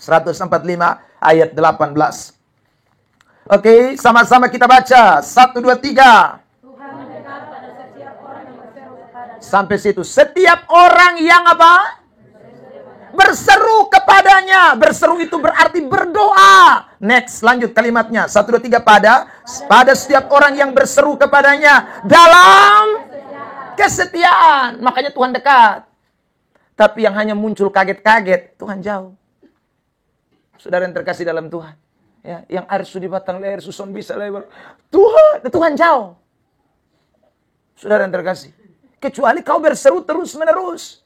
145 ayat 18. Oke, sama-sama kita baca. 1, 2, 3. Sampai situ. Setiap orang yang apa? Berseru kepadanya. Berseru itu berarti berdoa. Next, lanjut kalimatnya. 1, 2, 3. Pada setiap orang yang berseru kepadanya dalam kesetiaan. Makanya Tuhan dekat. Tapi yang hanya muncul kaget-kaget, Tuhan jauh. Saudara yang terkasih dalam Tuhan. Ya, yang air sudi batang leher susun bisa lebar. Tuhan jauh. Saudara yang terkasih. Kecuali kau berseru terus menerus.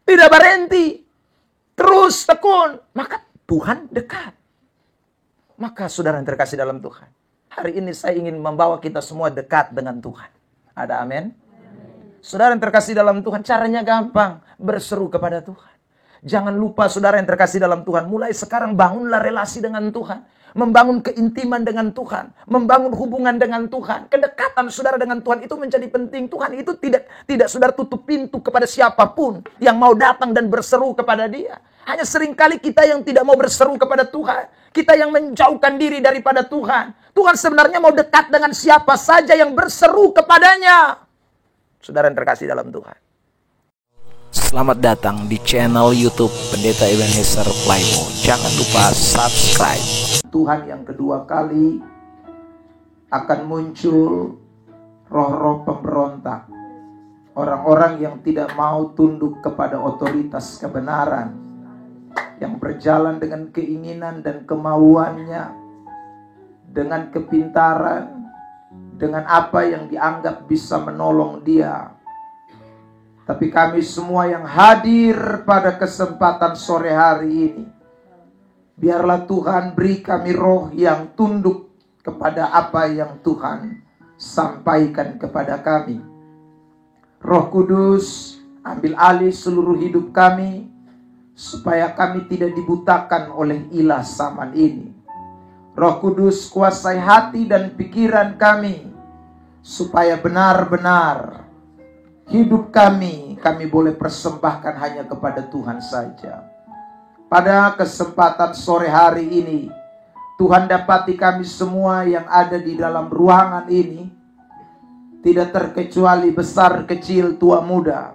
Tidak berhenti. Terus tekun. Maka Tuhan dekat. Maka saudara yang terkasih dalam Tuhan. Hari ini saya ingin membawa kita semua dekat dengan Tuhan. Ada amin? Saudara yang terkasih dalam Tuhan, caranya gampang. Berseru kepada Tuhan. Jangan lupa saudara yang terkasih dalam Tuhan. Mulai sekarang bangunlah relasi dengan Tuhan. Membangun keintiman dengan Tuhan. Membangun hubungan dengan Tuhan. Kedekatan saudara dengan Tuhan itu menjadi penting. Tuhan itu tidak saudara tutup pintu kepada siapapun yang mau datang dan berseru kepada Dia. Hanya seringkali kita yang tidak mau berseru kepada Tuhan. Kita yang menjauhkan diri daripada Tuhan. Tuhan sebenarnya mau dekat dengan siapa saja yang berseru kepadanya. Saudara yang terkasih dalam Tuhan. Selamat datang di channel YouTube Pendeta Ebenezer Plymouth. Jangan lupa subscribe. Tuhan yang kedua kali akan muncul roh-roh pemberontak. Orang-orang yang tidak mau tunduk kepada otoritas kebenaran. Yang berjalan dengan keinginan dan kemauannya. Dengan kepintaran. Dengan apa yang dianggap bisa menolong dia. Tapi kami semua yang hadir pada kesempatan sore hari ini, biarlah Tuhan beri kami roh yang tunduk kepada apa yang Tuhan sampaikan kepada kami. Roh Kudus, ambil alih seluruh hidup kami, supaya kami tidak dibutakan oleh ilah zaman ini. Roh Kudus, kuasai hati dan pikiran kami, supaya benar-benar hidup kami boleh persembahkan hanya kepada Tuhan saja. Pada kesempatan sore hari ini, Tuhan dapati kami semua yang ada di dalam ruangan ini, tidak terkecuali besar, kecil, tua, muda.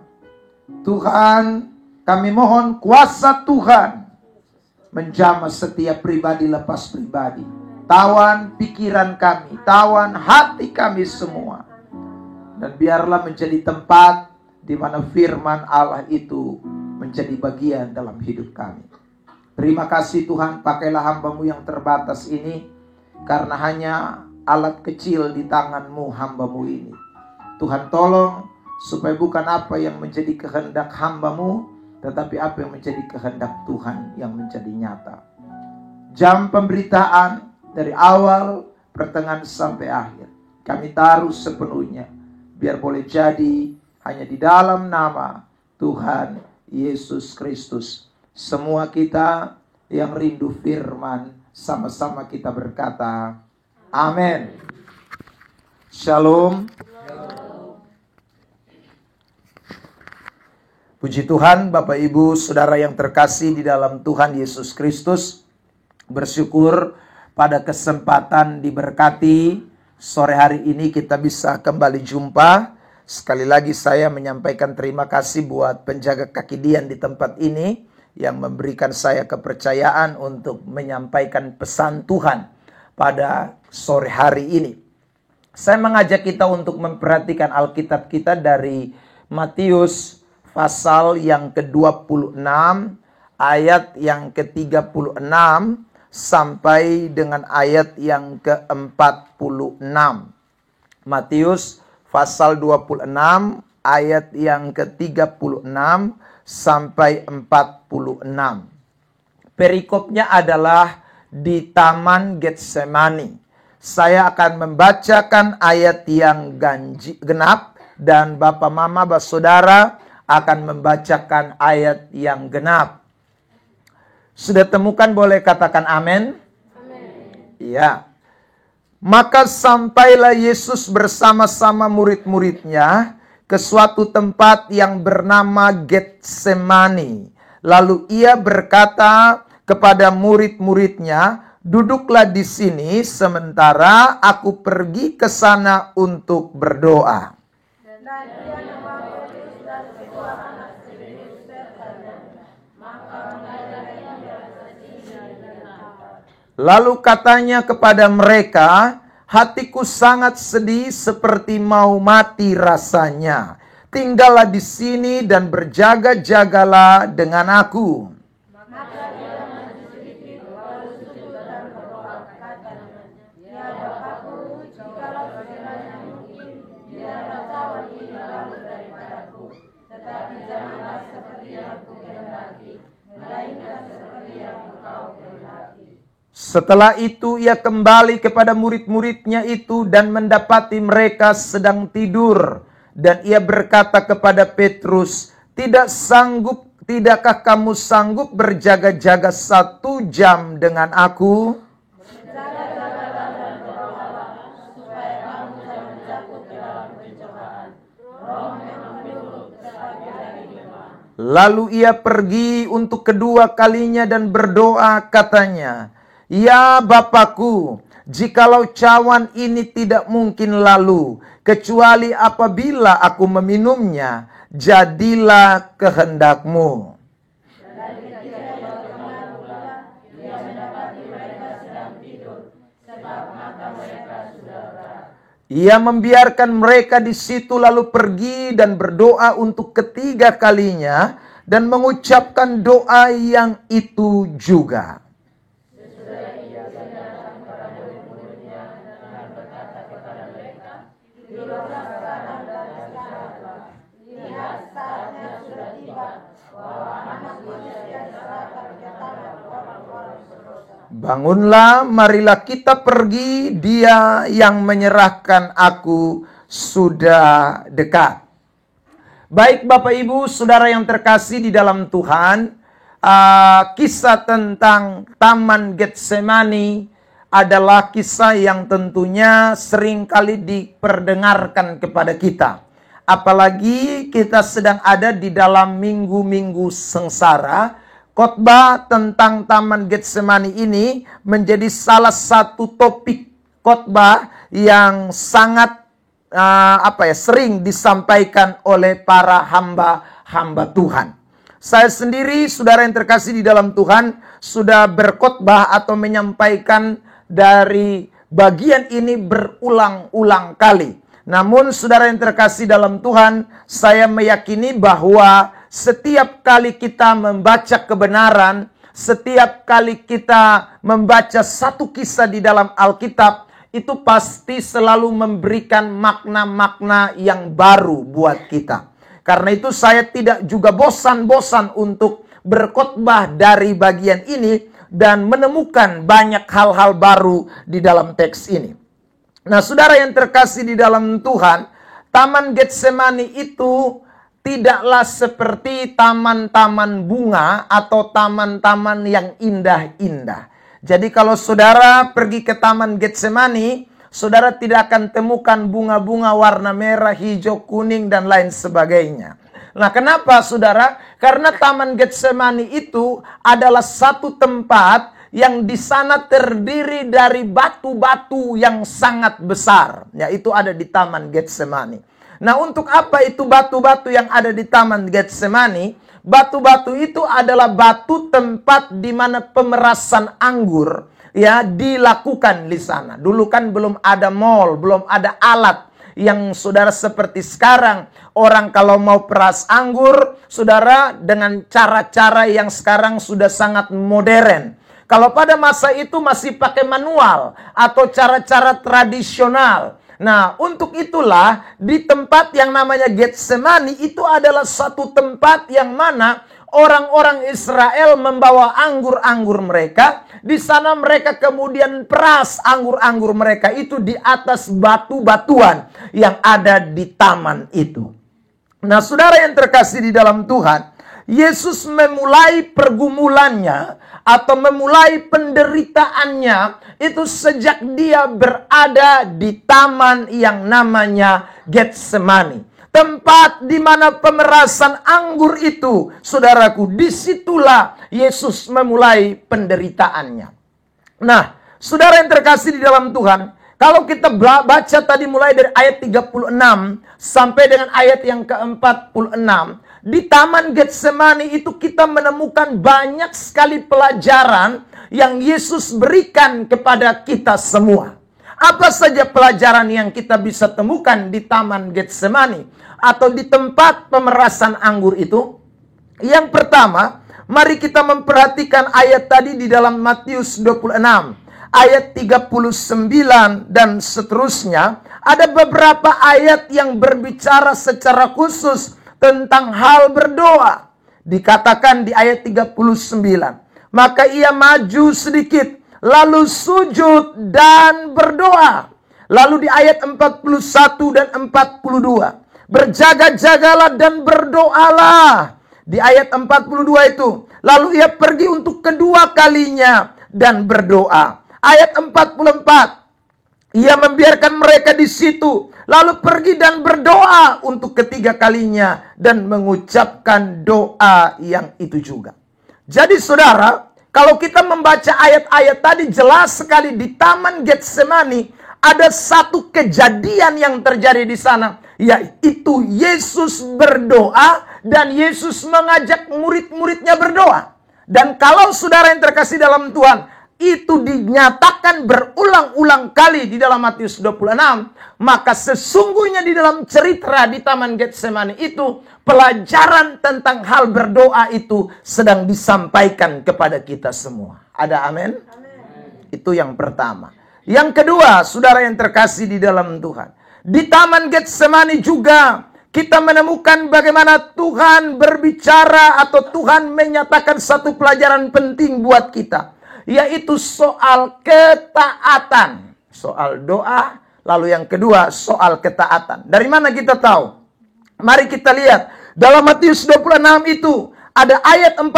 Tuhan, kami mohon kuasa Tuhan menjamah setiap pribadi lepas pribadi. Tawan pikiran kami, tawan hati kami semua. Dan biarlah menjadi tempat di mana firman Allah itu menjadi bagian dalam hidup kami. Terima kasih Tuhan, pakailah hamba-Mu yang terbatas ini. Karena hanya alat kecil di tangan-Mu hamba-Mu ini. Tuhan tolong supaya bukan apa yang menjadi kehendak hamba-Mu, tetapi apa yang menjadi kehendak Tuhan yang menjadi nyata. Jam pemberitaan dari awal, pertengahan sampai akhir, kami taruh sepenuhnya. Biar boleh jadi hanya di dalam nama Tuhan Yesus Kristus. Semua kita yang rindu firman, sama-sama kita berkata, amin. Shalom. Puji Tuhan, Bapak Ibu, Saudara yang terkasih di dalam Tuhan Yesus Kristus. Bersyukur pada kesempatan diberkati sore hari ini kita bisa kembali jumpa. Sekali lagi saya menyampaikan terima kasih buat penjaga kaki Dian di tempat ini yang memberikan saya kepercayaan untuk menyampaikan pesan Tuhan pada sore hari ini. Saya mengajak kita untuk memperhatikan Alkitab kita dari Matius pasal yang ke-26 ayat yang ke-36 sampai dengan ayat yang ke-46. Matius pasal 26 ayat yang ke-36 sampai 46. Perikopnya adalah di Taman Getsemani. Saya akan membacakan ayat yang genap dan Bapak Mama, Bapak Saudara akan membacakan ayat yang genap. Sudah temukan, boleh katakan amin? Iya. Maka sampailah Yesus bersama-sama murid-muridnya ke suatu tempat yang bernama Getsemani. Lalu ia berkata kepada murid-muridnya, "Duduklah di sini sementara aku pergi ke sana untuk berdoa." Lalu katanya kepada mereka, "Hatiku sangat sedih seperti mau mati rasanya. Tinggallah di sini dan berjaga-jagalah dengan aku." Setelah itu ia kembali kepada murid-muridnya itu dan mendapati mereka sedang tidur. Dan ia berkata kepada Petrus, "Tidakkah kamu sanggup berjaga-jaga 1 jam dengan aku?" Lalu ia pergi untuk kedua kalinya dan berdoa, katanya, "Ya Bapakku, jikalau cawan ini tidak mungkin lalu, kecuali apabila aku meminumnya, jadilah kehendak-Mu." Ia membiarkan mereka di situ lalu pergi dan berdoa untuk ketiga kalinya dan mengucapkan doa yang itu juga. "Bangunlah, marilah kita pergi, Dia yang menyerahkan aku sudah dekat." Baik Bapak Ibu, Saudara yang terkasih di dalam Tuhan, kisah tentang Taman Getsemani adalah kisah yang tentunya seringkali diperdengarkan kepada kita. Apalagi kita sedang ada di dalam minggu-minggu sengsara. Khotbah tentang Taman Getsemani ini menjadi salah satu topik khotbah yang sangat sering disampaikan oleh para hamba Tuhan. Saya sendiri, saudara yang terkasih di dalam Tuhan, sudah berkhotbah atau menyampaikan dari bagian ini berulang-ulang kali. Namun saudara yang terkasih dalam Tuhan, saya meyakini bahwa setiap kali kita membaca kebenaran, setiap kali kita membaca satu kisah di dalam Alkitab, itu pasti selalu memberikan makna-makna yang baru buat kita. Karena itu saya tidak juga bosan-bosan untuk berkhotbah dari bagian ini dan menemukan banyak hal-hal baru di dalam teks ini. Nah, saudara yang terkasih di dalam Tuhan, Taman Getsemani itu tidaklah seperti taman-taman bunga atau taman-taman yang indah-indah. Jadi kalau saudara pergi ke Taman Getsemani, saudara tidak akan temukan bunga-bunga warna merah, hijau, kuning, dan lain sebagainya. Nah, kenapa saudara? Karena Taman Getsemani itu adalah satu tempat yang di sana terdiri dari batu-batu yang sangat besar. Yaitu ada di Taman Getsemani. Nah, untuk apa itu batu-batu yang ada di Taman Getsemani? Batu-batu itu adalah batu tempat di mana pemerasan anggur ya dilakukan di sana. Dulu kan belum ada mall, belum ada alat yang saudara seperti sekarang. Orang kalau mau peras anggur, saudara, dengan cara-cara yang sekarang sudah sangat modern. Kalau pada masa itu masih pakai manual atau cara-cara tradisional. Nah, untuk itulah di tempat yang namanya Getsemani itu adalah satu tempat yang mana orang-orang Israel membawa anggur-anggur mereka. Di sana mereka kemudian peras anggur-anggur mereka itu di atas batu-batuan yang ada di taman itu. Nah, saudara yang terkasih di dalam Tuhan, Yesus memulai pergumulannya atau memulai penderitaannya itu sejak dia berada di taman yang namanya Getsemani. tempat di mana pemerasan anggur itu, saudaraku, disitulah Yesus memulai penderitaannya. Nah, saudara yang terkasih di dalam Tuhan, kalau kita baca tadi mulai dari ayat 36 sampai dengan ayat yang ke-46, di Taman Getsemani itu kita menemukan banyak sekali pelajaran yang Yesus berikan kepada kita semua. Apa saja pelajaran yang kita bisa temukan di Taman Getsemani atau di tempat pemerasan anggur itu? Yang pertama, mari kita memperhatikan ayat tadi di dalam Matius 26, ayat 39 dan seterusnya. Ada beberapa ayat yang berbicara secara khusus tentang hal berdoa. Dikatakan di ayat 39, maka ia maju sedikit, lalu sujud dan berdoa. Lalu di ayat 41 dan 42, berjaga-jagalah dan berdoalah. Di ayat 42 itu, lalu ia pergi untuk kedua kalinya dan berdoa. Ayat 44, ia membiarkan mereka di situ, lalu pergi dan berdoa untuk ketiga kalinya dan mengucapkan doa yang itu juga. Jadi saudara, kalau kita membaca ayat-ayat tadi jelas sekali di Taman Getsemani ada satu kejadian yang terjadi di sana, yaitu Yesus berdoa dan Yesus mengajak murid-muridnya berdoa. Dan kalau saudara yang terkasih dalam Tuhan, itu dinyatakan berulang-ulang kali di dalam Matius 26, maka sesungguhnya di dalam cerita di Taman Getsemani itu pelajaran tentang hal berdoa itu sedang disampaikan kepada kita semua. Ada amin? Itu yang pertama. Yang kedua, saudara yang terkasih di dalam Tuhan, di Taman Getsemani juga kita menemukan bagaimana Tuhan berbicara atau Tuhan menyatakan satu pelajaran penting buat kita, yaitu soal ketaatan. Soal doa, lalu yang kedua soal ketaatan. Dari mana kita tahu? Mari kita lihat. Dalam Matius 26 itu ada ayat 42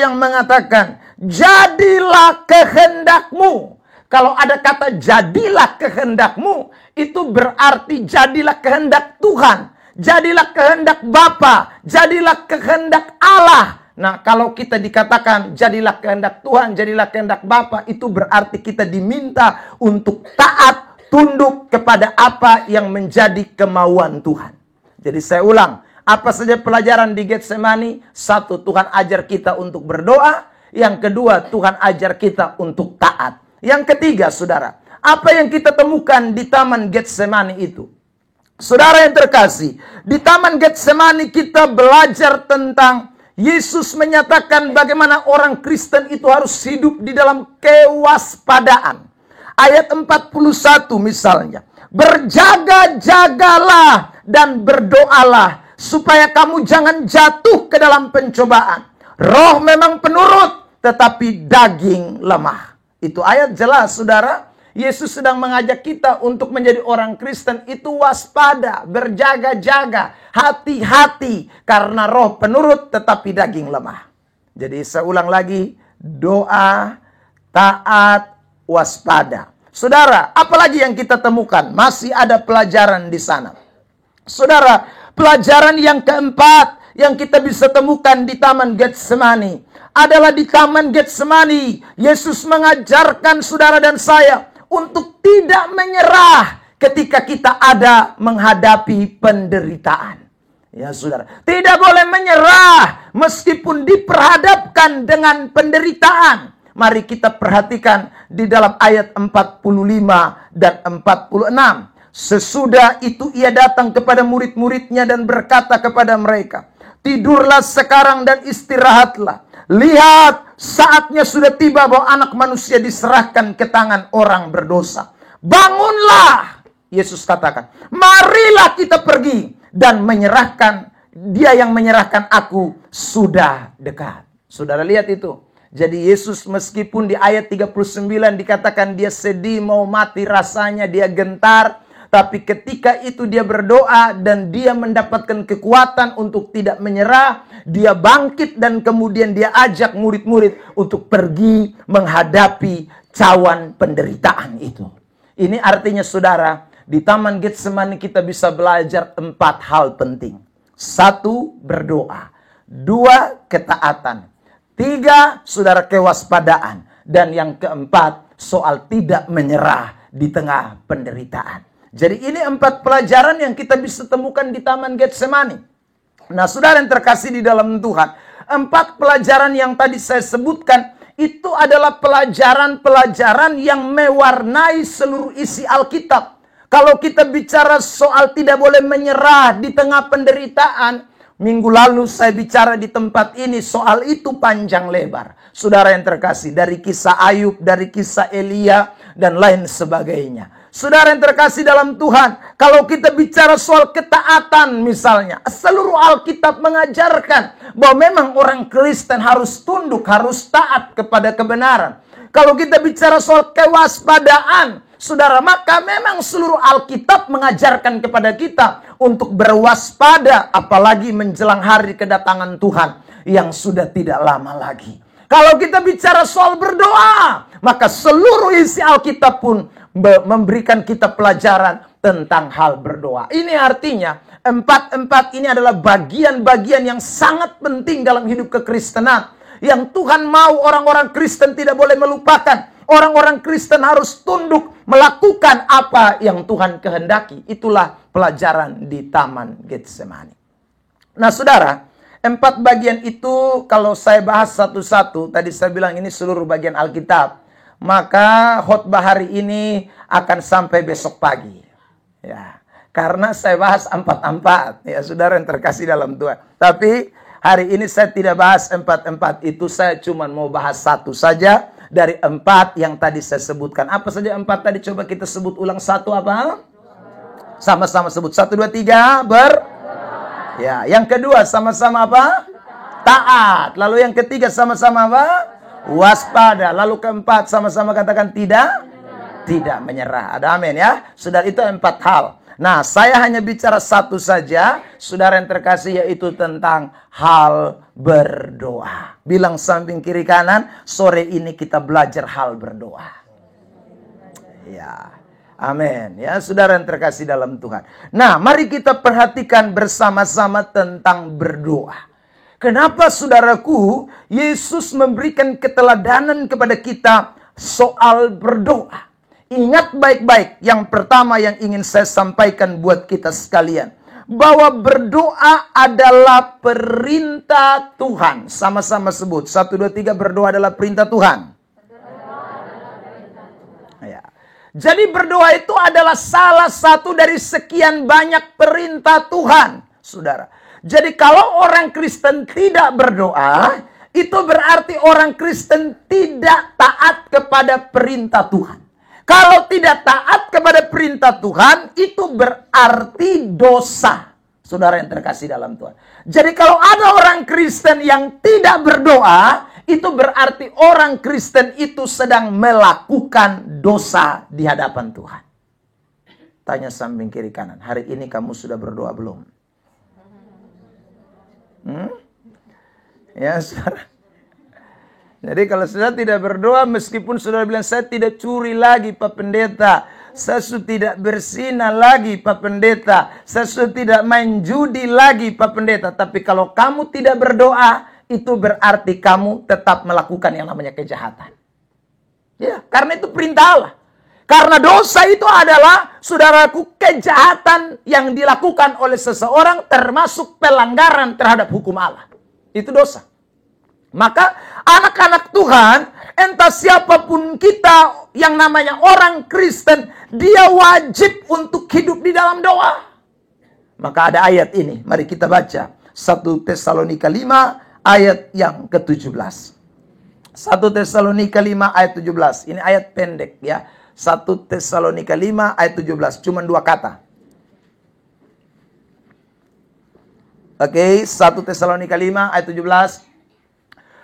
yang mengatakan, jadilah kehendakmu. Kalau ada kata jadilah kehendakmu, itu berarti jadilah kehendak Tuhan. Jadilah kehendak Bapa. Jadilah kehendak Allah. Nah, kalau kita dikatakan jadilah kehendak Tuhan, jadilah kehendak Bapa, itu berarti kita diminta untuk taat, tunduk kepada apa yang menjadi kemauan Tuhan. Jadi saya ulang, apa saja pelajaran di Getsemani? Satu, Tuhan ajar kita untuk berdoa. Yang kedua, Tuhan ajar kita untuk taat. Yang ketiga, saudara, apa yang kita temukan di Taman Getsemani itu? Saudara yang terkasih, di Taman Getsemani kita belajar tentang Yesus menyatakan bagaimana orang Kristen itu harus hidup di dalam kewaspadaan. Ayat 41 misalnya, berjaga-jagalah dan berdoalah supaya kamu jangan jatuh ke dalam pencobaan. Roh memang penurut, tetapi daging lemah. Itu ayat jelas, saudara. Yesus sedang mengajak kita untuk menjadi orang Kristen itu waspada, berjaga-jaga, hati-hati, karena roh penurut tetapi daging lemah. Jadi saya ulang lagi, doa, taat, waspada. Saudara, apalagi yang kita temukan? Masih ada pelajaran di sana. Saudara, pelajaran yang keempat yang kita bisa temukan di Taman Getsemani adalah di Taman Getsemani Yesus mengajarkan saudara dan saya untuk tidak menyerah ketika kita ada menghadapi penderitaan. Ya saudara, tidak boleh menyerah meskipun diperhadapkan dengan penderitaan. Mari kita perhatikan di dalam ayat 45 dan 46. Sesudah itu ia datang kepada murid-muridnya dan berkata kepada mereka, tidurlah sekarang dan istirahatlah. Lihat, saatnya sudah tiba bahwa anak manusia diserahkan ke tangan orang berdosa. Bangunlah, Yesus katakan. Marilah kita pergi dan menyerahkan, dia yang menyerahkan aku sudah dekat. Saudara lihat itu. Jadi Yesus meskipun di ayat 39 dikatakan dia sedih mau mati rasanya, dia gentar. Tapi ketika itu dia berdoa dan dia mendapatkan kekuatan untuk tidak menyerah. Dia bangkit dan kemudian dia ajak murid-murid untuk pergi menghadapi cawan penderitaan itu. Ini artinya saudara, Di Taman Getsemani kita bisa belajar 4 hal penting. 1, berdoa. 2, ketaatan. 3, saudara, kewaspadaan. Dan yang keempat, soal tidak menyerah di tengah penderitaan. Jadi ini 4 pelajaran yang kita bisa temukan di Taman Getsemani. Nah, saudara yang terkasih di dalam Tuhan, 4 pelajaran yang tadi saya sebutkan, itu adalah pelajaran-pelajaran yang mewarnai seluruh isi Alkitab. Kalau kita bicara soal tidak boleh menyerah di tengah penderitaan, minggu lalu saya bicara di tempat ini soal itu panjang lebar. Saudara yang terkasih, dari kisah Ayub, dari kisah Elia, dan lain sebagainya. Saudara yang terkasih dalam Tuhan, kalau kita bicara soal ketaatan misalnya, seluruh Alkitab mengajarkan bahwa memang orang Kristen harus tunduk, harus taat kepada kebenaran. Kalau kita bicara soal kewaspadaan, saudara, maka memang seluruh Alkitab mengajarkan kepada kita untuk berwaspada, apalagi menjelang hari kedatangan Tuhan yang sudah tidak lama lagi. Kalau kita bicara soal berdoa, maka seluruh isi Alkitab pun memberikan kita pelajaran tentang hal berdoa. Ini artinya 4 ini adalah bagian-bagian yang sangat penting dalam hidup kekristenan, yang Tuhan mau orang-orang Kristen tidak boleh melupakan. Orang-orang Kristen harus tunduk melakukan apa yang Tuhan kehendaki. Itulah pelajaran di Taman Getsemani. Nah, saudara, 4 bagian itu kalau saya bahas satu-satu, tadi saya bilang ini seluruh bagian Alkitab, maka khotbah hari ini akan sampai besok pagi. Ya, karena saya bahas 4, ya saudara yang terkasih dalam Tuhan. Tapi hari ini saya tidak bahas 4 itu, saya cuma mau bahas 1 saja dari 4 yang tadi saya sebutkan. Apa saja 4 tadi? Coba kita sebut ulang. 1 apa? Sama-sama sebut. 1, 2, 3, Ya, yang kedua sama-sama apa? Taat. Lalu yang ketiga sama-sama apa? Waspada. Lalu keempat sama-sama katakan tidak menyerah. Ada amin ya. Saudara, itu 4 hal. Nah, saya hanya bicara 1 saja, saudara yang terkasih, yaitu tentang hal berdoa. Bilang samping kiri kanan, sore ini kita belajar hal berdoa. Ya. Amin. Ya, saudara yang terkasih dalam Tuhan. Nah, mari kita perhatikan bersama-sama tentang berdoa. Kenapa, saudaraku, Yesus memberikan keteladanan kepada kita soal berdoa? Ingat baik-baik, yang pertama yang ingin saya sampaikan buat kita sekalian, bahwa berdoa adalah perintah Tuhan. Sama-sama sebut. 1, 2, 3, berdoa adalah perintah Tuhan. Ya. Jadi berdoa itu adalah salah satu dari sekian banyak perintah Tuhan, saudara. Jadi kalau orang Kristen tidak berdoa, itu berarti orang Kristen tidak taat kepada perintah Tuhan. Kalau tidak taat kepada perintah Tuhan, itu berarti dosa, saudara yang terkasih dalam Tuhan. Jadi kalau ada orang Kristen yang tidak berdoa, itu berarti orang Kristen itu sedang melakukan dosa di hadapan Tuhan. Tanya samping kiri kanan, hari ini kamu sudah berdoa belum? Ya, saudara. Jadi kalau saudara tidak berdoa, meskipun saudara bilang, saya tidak curi lagi Pak Pendeta, saya sudah tidak berzina lagi Pak Pendeta, saya sudah tidak main judi lagi Pak Pendeta. Tapi kalau kamu tidak berdoa, itu berarti kamu tetap melakukan yang namanya kejahatan. Ya, karena itu perintah Allah. Karena dosa itu adalah, saudaraku, kejahatan yang dilakukan oleh seseorang, termasuk pelanggaran terhadap hukum Allah. Itu dosa. Maka anak-anak Tuhan, entah siapapun kita yang namanya orang Kristen, dia wajib untuk hidup di dalam doa. Maka ada ayat ini, mari kita baca. 1 Tesalonika 5 ayat yang ke-17. 1 Tesalonika 5 ayat 17. Ini ayat pendek ya. 1 Tesalonika 5 ayat 17. Cuma 2 kata. Oke, 1 Tesalonika 5 ayat 17.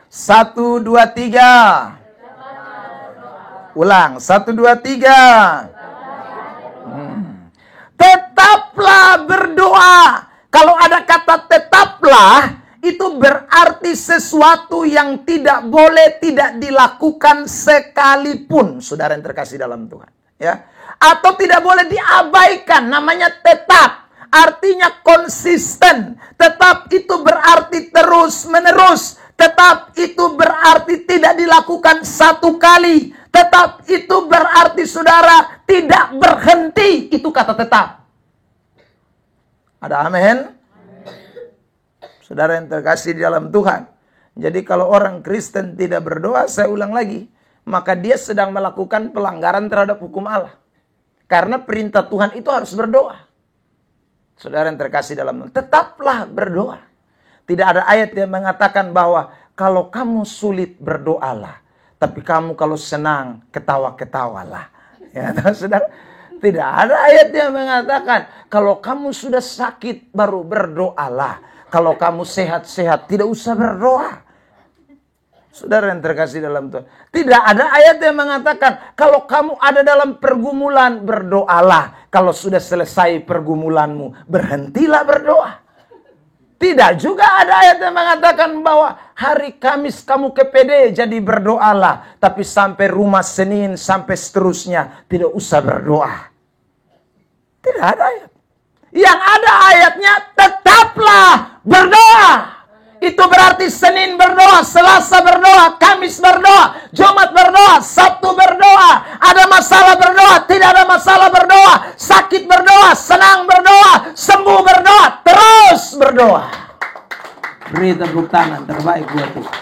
1, 2, 3. Ulang. 1, 2, 3. Tetaplah berdoa. Kalau ada kata tetaplah, itu berarti sesuatu yang tidak boleh tidak dilakukan sekalipun, saudara yang terkasih dalam Tuhan. Ya, atau tidak boleh diabaikan. Namanya tetap, artinya konsisten. Tetap itu berarti terus menerus. Tetap itu berarti tidak dilakukan satu kali. Tetap itu berarti saudara tidak berhenti. Itu kata tetap. Ada amin? Saudara yang terkasih di dalam Tuhan. Jadi kalau orang Kristen tidak berdoa, saya ulang lagi, maka dia sedang melakukan pelanggaran terhadap hukum Allah. Karena perintah Tuhan itu harus berdoa. Saudara yang terkasih dalam Tuhan, tetaplah berdoa. Tidak ada ayat yang mengatakan bahwa kalau kamu sulit berdoalah, tapi kamu kalau senang ketawa-ketawalah. Ya, saudara, tidak ada ayat yang mengatakan kalau kamu sudah sakit baru berdoalah. Kalau kamu sehat-sehat tidak usah berdoa. Saudara yang terkasih dalam Tuhan, tidak ada ayat yang mengatakan kalau kamu ada dalam pergumulan berdoalah. Kalau sudah selesai pergumulanmu berhentilah berdoa. Tidak juga ada ayat yang mengatakan bahwa hari Kamis kamu ke PD jadi berdoalah. Tapi sampai rumah Senin sampai seterusnya tidak usah berdoa. Tidak ada ayat. Yang ada ayatnya tetaplah berdoa. Itu berarti Senin berdoa, Selasa berdoa, Kamis berdoa, Jumat berdoa, Sabtu berdoa. Ada masalah berdoa, tidak ada masalah berdoa. Sakit berdoa, senang berdoa, sembuh berdoa, terus berdoa. Beri tepuk tangan terbaik buat Tuhan.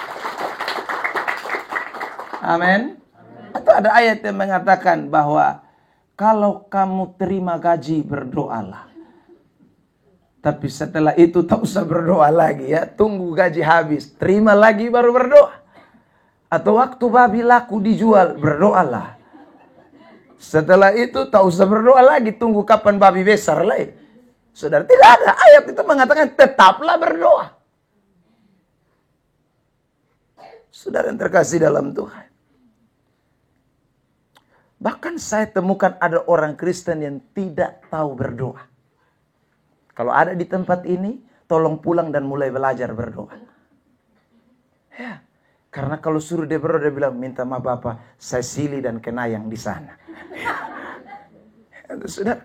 Amin. Atau ada ayat yang mengatakan bahwa kalau kamu terima gaji berdoalah. Tapi setelah itu tak usah berdoa lagi ya. Tunggu gaji habis. Terima lagi baru berdoa. Atau waktu babi laku dijual, berdoalah. Setelah itu tak usah berdoa lagi. Tunggu kapan babi besar lagi. Saudara, tidak ada ayat itu mengatakan tetaplah berdoa. Saudara yang terkasih dalam Tuhan. Bahkan saya temukan ada orang Kristen yang tidak tahu berdoa. Kalau ada di tempat ini, tolong pulang dan mulai belajar berdoa. Ya, karena kalau suruh dia berdoa, dia bilang, minta maaf Bapak, saya silih dan kenayang di sana. Itu sudah.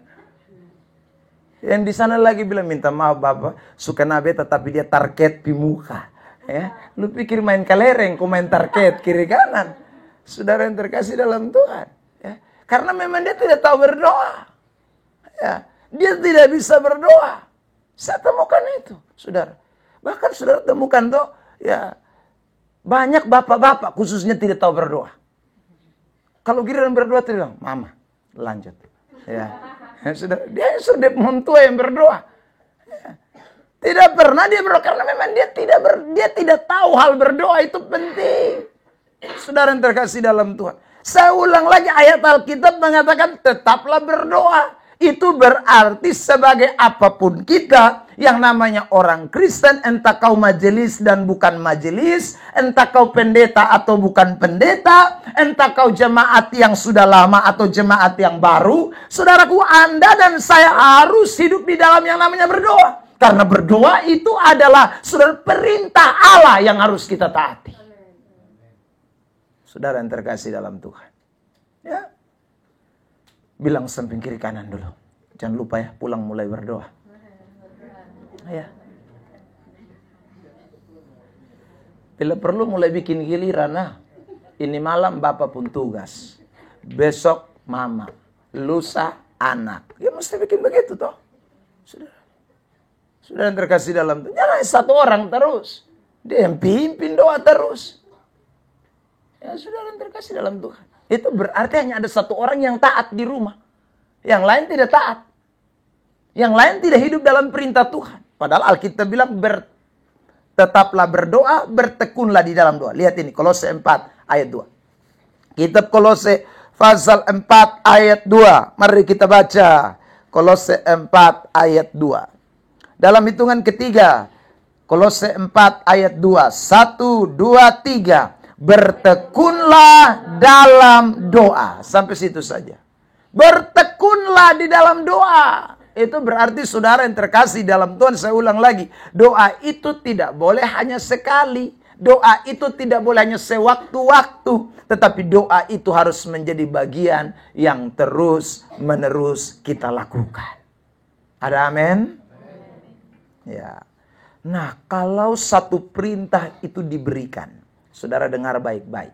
Yang di sana lagi bilang, minta maaf Bapak, suka nabe tetapi dia target di muka. Ya, lu pikir main kelereng, kau main target kiri kanan. Saudara yang terkasih dalam Tuhan. Ya, karena memang dia tidak tahu berdoa. Ya. Dia tidak bisa berdoa. Saya temukan itu, saudara. Bahkan saudara temukan tuh, ya banyak bapak-bapak khususnya tidak tahu berdoa. Kalau giliran berdoa dia bilang, Mama, lanjut. Ya, saudara, dia sudah mentua yang berdoa. Ya. Tidak pernah dia berdoa karena memang dia tidak tahu hal berdoa itu penting. Saudara yang terkasih dalam Tuhan. Saya ulang lagi ayat Alkitab mengatakan tetaplah berdoa. Itu berarti sebagai apapun kita yang namanya orang Kristen, entah kau majelis dan bukan majelis, entah kau pendeta atau bukan pendeta, entah kau jemaat yang sudah lama atau jemaat yang baru, saudaraku, Anda dan saya harus hidup di dalam yang namanya berdoa. Karena berdoa itu adalah saudara perintah Allah yang harus kita taati. Saudara yang terkasih dalam Tuhan. Ya. Bilang samping kiri kanan dulu. Jangan lupa ya, pulang mulai berdoa. Ya. Bila perlu mulai bikin giliran. Nah, ini malam Bapak pun tugas. Besok Mama. Lusa anak. Ya mesti bikin begitu toh. Sudah yang terkasih dalam Tuhan. Jangan satu orang terus. Dia yang pimpin doa terus. Ya sudah yang terkasih dalam Tuhan. Itu berarti hanya ada satu orang yang taat di rumah. Yang lain tidak taat. Yang lain tidak hidup dalam perintah Tuhan. Padahal Alkitab bilang tetaplah berdoa, bertekunlah di dalam doa. Lihat ini, Kolose 4 ayat 2. Kitab Kolose pasal 4 ayat 2. Mari kita baca. Kolose 4 ayat 2. Dalam hitungan ketiga. Kolose 4 ayat 2. 1, 2, 3. Bertekunlah dalam doa. Sampai situ saja. Bertekunlah di dalam doa. Itu berarti saudara yang terkasih dalam Tuhan, saya ulang lagi. Doa itu tidak boleh hanya sekali. Doa itu tidak boleh hanya sewaktu-waktu, tetapi doa itu harus menjadi bagian yang terus-menerus kita lakukan. Ada amin? Ya. Nah, kalau satu perintah itu diberikan, saudara dengar baik-baik.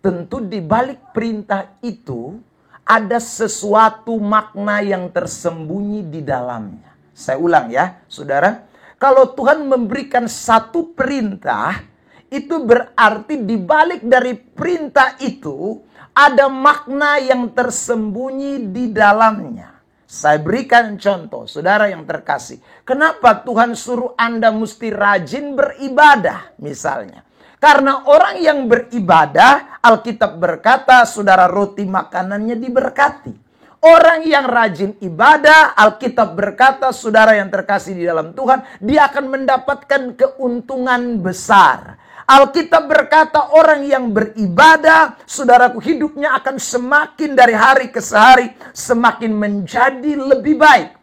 Tentu di balik perintah itu ada sesuatu makna yang tersembunyi di dalamnya. Saya ulang ya, saudara. Kalau Tuhan memberikan satu perintah, itu berarti di balik dari perintah itu ada makna yang tersembunyi di dalamnya. Saya berikan contoh, saudara yang terkasih. Kenapa Tuhan suruh Anda mesti rajin beribadah misalnya? Karena orang yang beribadah, Alkitab berkata, saudara, roti makanannya diberkati. Orang yang rajin ibadah, Alkitab berkata, saudara yang terkasih di dalam Tuhan, dia akan mendapatkan keuntungan besar. Alkitab berkata, orang yang beribadah, saudaraku, hidupnya akan semakin dari hari ke hari, semakin menjadi lebih baik.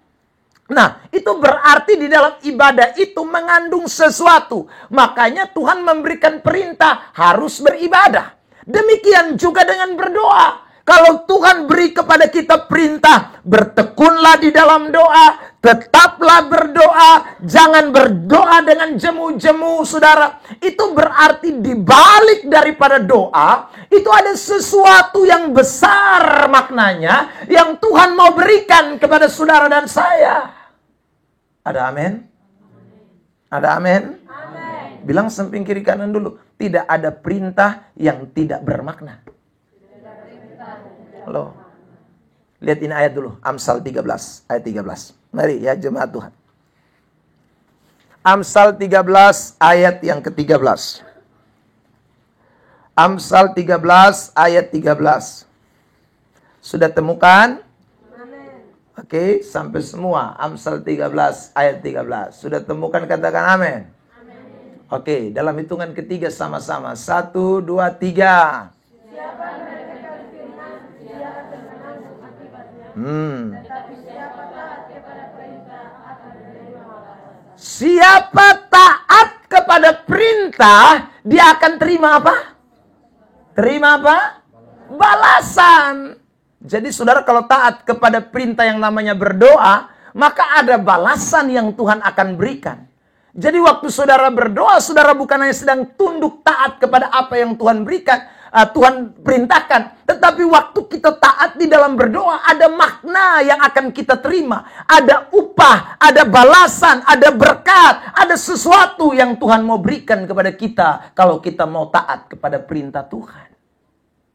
Nah, itu berarti di dalam ibadah itu mengandung sesuatu. Makanya Tuhan memberikan perintah harus beribadah. Demikian juga dengan berdoa. Kalau Tuhan beri kepada kita perintah, bertekunlah di dalam doa, tetaplah berdoa, jangan berdoa dengan jemu-jemu, saudara. Itu berarti di balik daripada doa, itu ada sesuatu yang besar maknanya, yang Tuhan mau berikan kepada saudara dan saya. Ada amin? Ada amin? Amin. Bilang samping kiri kanan dulu, tidak ada perintah yang tidak bermakna. Halo. Lihat ini ayat dulu, Amsal 13, ayat 13. Mari ya jemaat Tuhan. Amsal 13 ayat yang ke-13. Amsal 13 ayat 13. Sudah temukan? Oke, sampai semua. Amsal 13 ayat 13. Sudah temukan, katakan amin. Oke, dalam hitungan ketiga sama-sama. 1, 2, 3. Siapa taat kepada perintah, dia akan terima apa? Terima apa? Balasan. Jadi saudara kalau taat kepada perintah yang namanya berdoa, maka ada balasan yang Tuhan akan berikan. Jadi waktu saudara berdoa, saudara bukan hanya sedang tunduk taat kepada apa yang Tuhan berikan, Tuhan perintahkan. Tetapi waktu kita taat di dalam berdoa, ada makna yang akan kita terima. Ada upah, ada balasan, ada berkat, ada sesuatu yang Tuhan mau berikan kepada kita kalau kita mau taat kepada perintah Tuhan.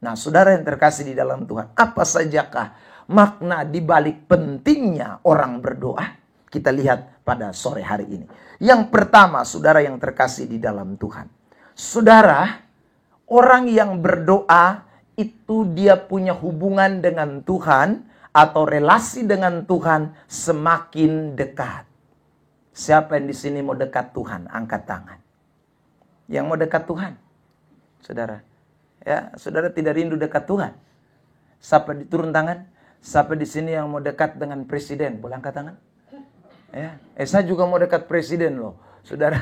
Nah, saudara yang terkasih di dalam Tuhan, apa sajakah makna di balik pentingnya orang berdoa? Kita lihat pada sore hari ini. Yang pertama, saudara yang terkasih di dalam Tuhan. Saudara, orang yang berdoa itu dia punya hubungan dengan Tuhan atau relasi dengan Tuhan semakin dekat. Siapa yang di sini mau dekat Tuhan? Angkat tangan. Yang mau dekat Tuhan? Saudara. Ya, saudara tidak rindu dekat Tuhan? Siapa turun tangan? Siapa di sini yang mau dekat dengan presiden? Boleh angkat tangan? Ya, saya juga mau dekat presiden loh. Saudara,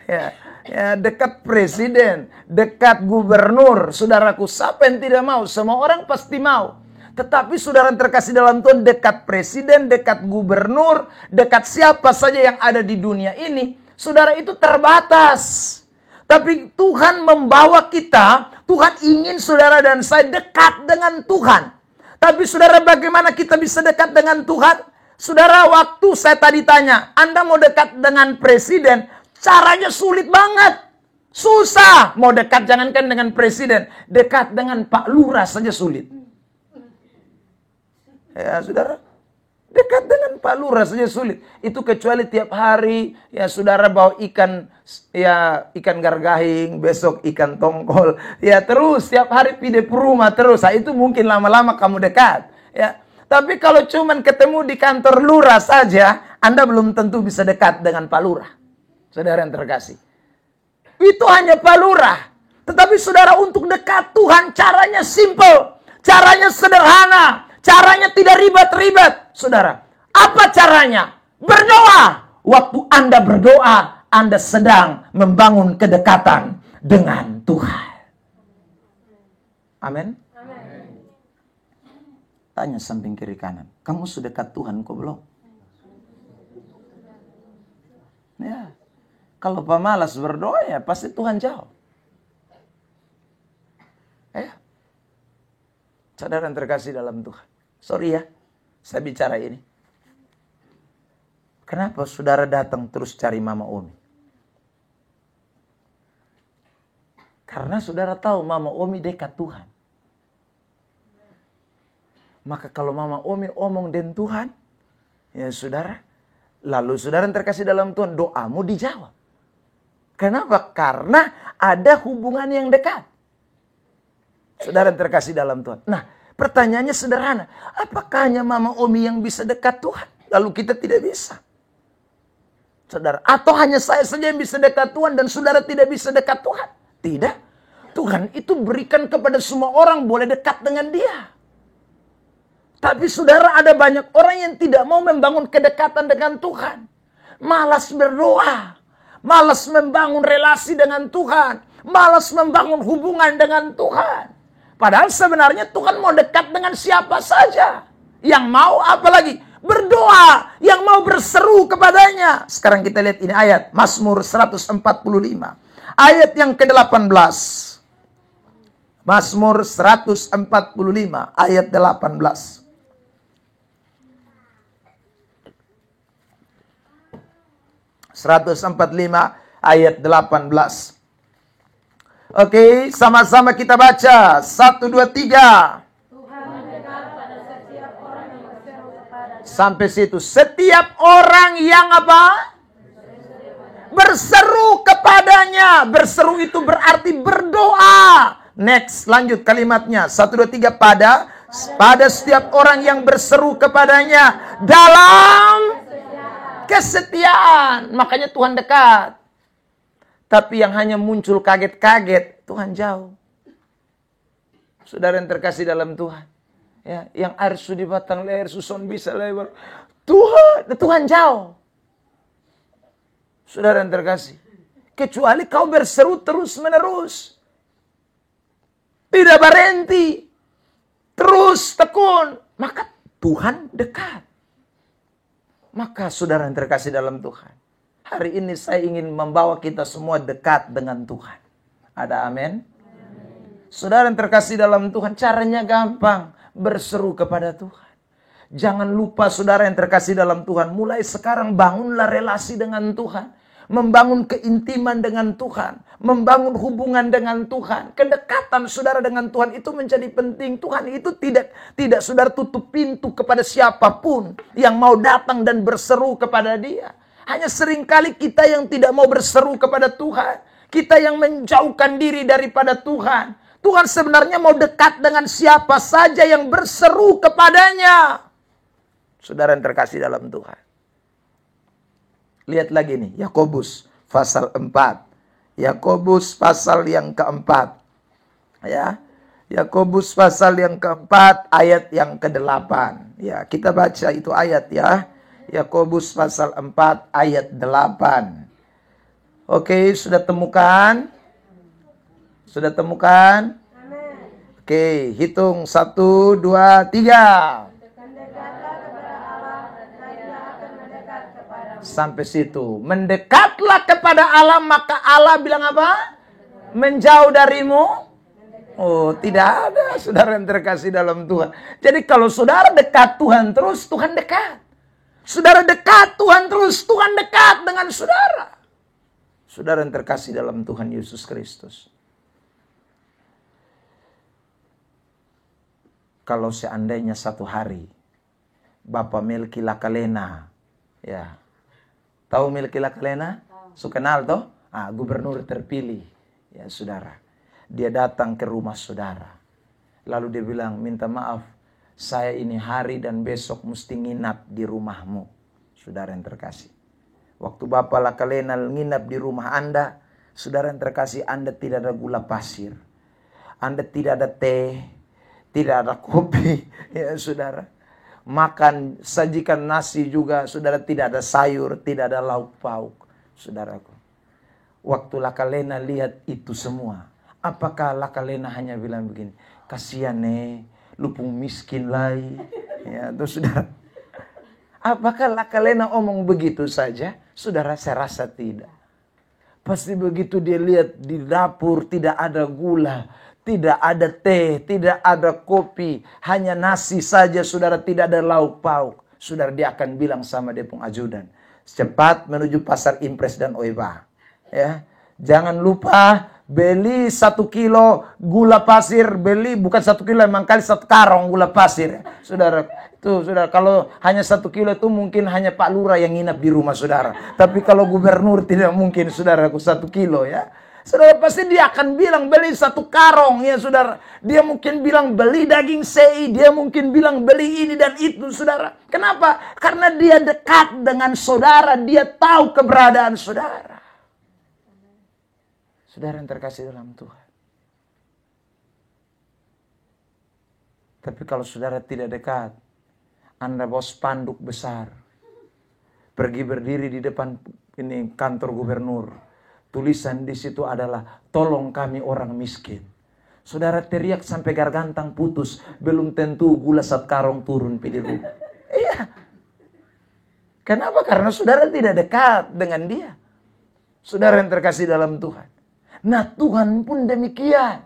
ya dekat presiden, dekat gubernur, saudaraku, siapa yang tidak mau? Semua orang pasti mau. Tetapi saudara yang terkasih dalam Tuhan, dekat presiden, dekat gubernur, dekat siapa saja yang ada di dunia ini, saudara, itu terbatas. Tapi Tuhan membawa kita, Tuhan ingin saudara dan saya dekat dengan Tuhan. Tapi saudara, bagaimana kita bisa dekat dengan Tuhan? Saudara, waktu saya tadi tanya, Anda mau dekat dengan presiden, caranya sulit banget. Susah. Mau dekat jangankan dengan presiden, dekat dengan Pak Lurah saja sulit. Ya, saudara, dekat dengan Pak Lurah saja sulit. Itu kecuali tiap hari ya saudara bawa ikan, ya ikan gargahing, besok ikan tongkol. Ya terus tiap hari pide rumah terus. Nah, itu mungkin lama-lama kamu dekat. Ya. Tapi kalau cuman ketemu di kantor lurah saja, Anda belum tentu bisa dekat dengan Pak Lurah. Saudara yang terkasih. Itu hanya Pak Lurah. Tetapi saudara, untuk dekat Tuhan caranya simple. Caranya sederhana. Caranya tidak ribet-ribet. Saudara, apa caranya? Berdoa. Waktu Anda berdoa, Anda sedang membangun kedekatan dengan Tuhan. Amin. Tanya samping kiri kanan, kamu sudah dekat Tuhan kok belum? Ya, kalau pemalas berdoa ya pasti Tuhan jauh. Ya, saudara yang terkasih dalam Tuhan. Sorry ya, saya bicara ini. Kenapa saudara datang terus cari Mama Omi? Karena saudara tahu Mama Omi dekat Tuhan. Maka kalau Mama Omi omong dengan Tuhan, ya saudara, lalu saudara yang terkasih dalam Tuhan, doamu dijawab. Kenapa? Karena ada hubungan yang dekat. Saudara yang terkasih dalam Tuhan. Nah, pertanyaannya sederhana. Apakah hanya Mama Omi yang bisa dekat Tuhan? Lalu kita tidak bisa. Saudara, atau hanya saya saja yang bisa dekat Tuhan dan saudara tidak bisa dekat Tuhan? Tidak. Tuhan itu berikan kepada semua orang boleh dekat dengan Dia. Tapi saudara, ada banyak orang yang tidak mau membangun kedekatan dengan Tuhan. Malas berdoa. Malas membangun relasi dengan Tuhan. Malas membangun hubungan dengan Tuhan. Padahal sebenarnya Tuhan mau dekat dengan siapa saja. Yang mau apalagi berdoa. Yang mau berseru kepadanya. Sekarang kita lihat ini ayat. Mazmur 145. Ayat yang ke-18. Mazmur 145 ayat 18. 145 ayat 18. Oke, sama-sama kita baca. 1, 2, 3. Tuhan mendengar pada setiap orang yang berseru kepadanya. Sampai situ. Setiap orang yang apa? Berseru kepadanya. Berseru itu berarti berdoa. Next, lanjut kalimatnya. 1, 2, 3. Pada setiap orang yang berseru kepadanya dalam kesetiaan. Makanya Tuhan dekat. Tapi yang hanya muncul kaget-kaget, Tuhan jauh. Saudara yang terkasih dalam Tuhan. Ya, yang air sudi batang leher susun bisa lebar. Tuhan jauh. Saudara yang terkasih. Kecuali kau berseru terus menerus. Tidak berhenti. Terus tekun. Maka Tuhan dekat. Maka saudara yang terkasih dalam Tuhan. Hari ini saya ingin membawa kita semua dekat dengan Tuhan. Ada amin? Saudara yang terkasih dalam Tuhan, caranya gampang. Berseru kepada Tuhan. Jangan lupa saudara yang terkasih dalam Tuhan. Mulai sekarang bangunlah relasi dengan Tuhan. Membangun keintiman dengan Tuhan. Membangun hubungan dengan Tuhan. Kedekatan saudara dengan Tuhan itu menjadi penting. Tuhan itu tidak saudara tutup pintu kepada siapapun yang mau datang dan berseru kepada Dia. Hanya seringkali kita yang tidak mau berseru kepada Tuhan. Kita yang menjauhkan diri daripada Tuhan. Tuhan sebenarnya mau dekat dengan siapa saja yang berseru kepadanya. Saudara yang terkasih dalam Tuhan. Lihat lagi nih, Yakobus pasal 4. Yakobus pasal yang keempat. Ya. Yakobus pasal yang keempat, ayat yang ke-8. Ya, kita baca itu ayat ya. Yakobus pasal 4 ayat 8. Oke, sudah temukan? Sudah temukan? Oke, hitung 1, 2, 3. Sampai situ. Mendekatlah kepada Allah, maka Allah bilang apa? Menjauh darimu? Oh, tidak ada saudara yang terkasih dalam Tuhan. Jadi kalau saudara dekat Tuhan terus, Tuhan dekat. Saudara dekat Tuhan terus, Tuhan dekat dengan saudara. Saudara yang terkasih dalam Tuhan Yesus Kristus. Kalau seandainya satu hari Bapak Melki Lakalena, ya, tahu Melki Lakalena? So kenal toh? Gubernur terpilih, ya saudara. Dia datang ke rumah saudara. Lalu dia bilang, minta maaf, saya ini hari dan besok mesti nginap di rumahmu. Saudara yang terkasih. Waktu Bapak Lakalena nginap di rumah Anda, saudara yang terkasih, Anda tidak ada gula pasir. Anda tidak ada teh, tidak ada kopi, ya saudara. Makan, sajikan nasi juga, saudara, tidak ada sayur, tidak ada lauk pauk, saudaraku. Waktu Lakalena lihat itu semua, apakah Lakalena hanya bilang begini, kasihan lupung miskin lai. Ya, terus saudara, apakah Lakalena omong begitu saja? Saudara, saya rasa tidak. Pasti begitu dia lihat di dapur tidak ada gula, tidak ada teh, tidak ada kopi, hanya nasi saja, saudara, tidak ada lauk pauk. Saudara, dia akan bilang sama dia pun ajudan, cepat menuju pasar Impres dan Oiba. Ya, jangan lupa beli 1 kilo gula pasir, beli bukan 1 kilo, emang kali 1 karung gula pasir. Saudara, itu saudara, kalau hanya 1 kilo itu mungkin hanya Pak Lurah yang nginap di rumah saudara. Tapi kalau gubernur tidak mungkin saudaraku 1 kilo ya. Saudara, pasti dia akan bilang beli 1 karung ya saudara. Dia mungkin bilang beli daging sei, dia mungkin bilang beli ini dan itu saudara. Kenapa? Karena dia dekat dengan saudara, dia tahu keberadaan saudara. Saudara yang terkasih dalam Tuhan. Tapi kalau saudara tidak dekat, Anda bawa spanduk besar, pergi berdiri di depan ini kantor gubernur. Tulisan di situ adalah, tolong kami orang miskin. Saudara teriak sampai gargantang putus, belum tentu gula 1 karung turun di rumah. Iya. Kenapa? Karena saudara tidak dekat dengan dia. Saudara yang terkasih dalam Tuhan. Nah, Tuhan pun demikian.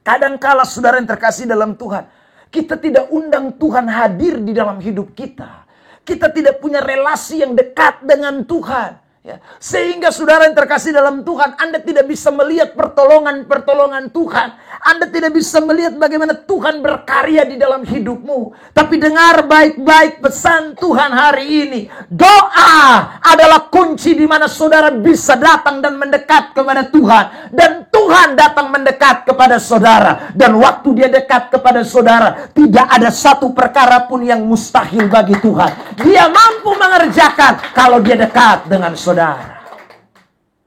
Kadangkala saudara yang terkasih dalam Tuhan, kita tidak undang Tuhan hadir di dalam hidup kita. Kita tidak punya relasi yang dekat dengan Tuhan. Ya, sehingga saudara yang terkasih dalam Tuhan, Anda tidak bisa melihat pertolongan Tuhan. Anda tidak bisa melihat bagaimana Tuhan berkarya di dalam hidupmu. Tapi dengar baik-baik pesan Tuhan hari ini. Doa adalah kunci di mana saudara bisa datang dan mendekat kepada Tuhan. Dan Tuhan datang mendekat kepada saudara. Dan waktu dia dekat kepada saudara, tidak ada satu perkara pun yang mustahil bagi Tuhan. Dia mampu mengerjakan kalau dia dekat dengan saudara.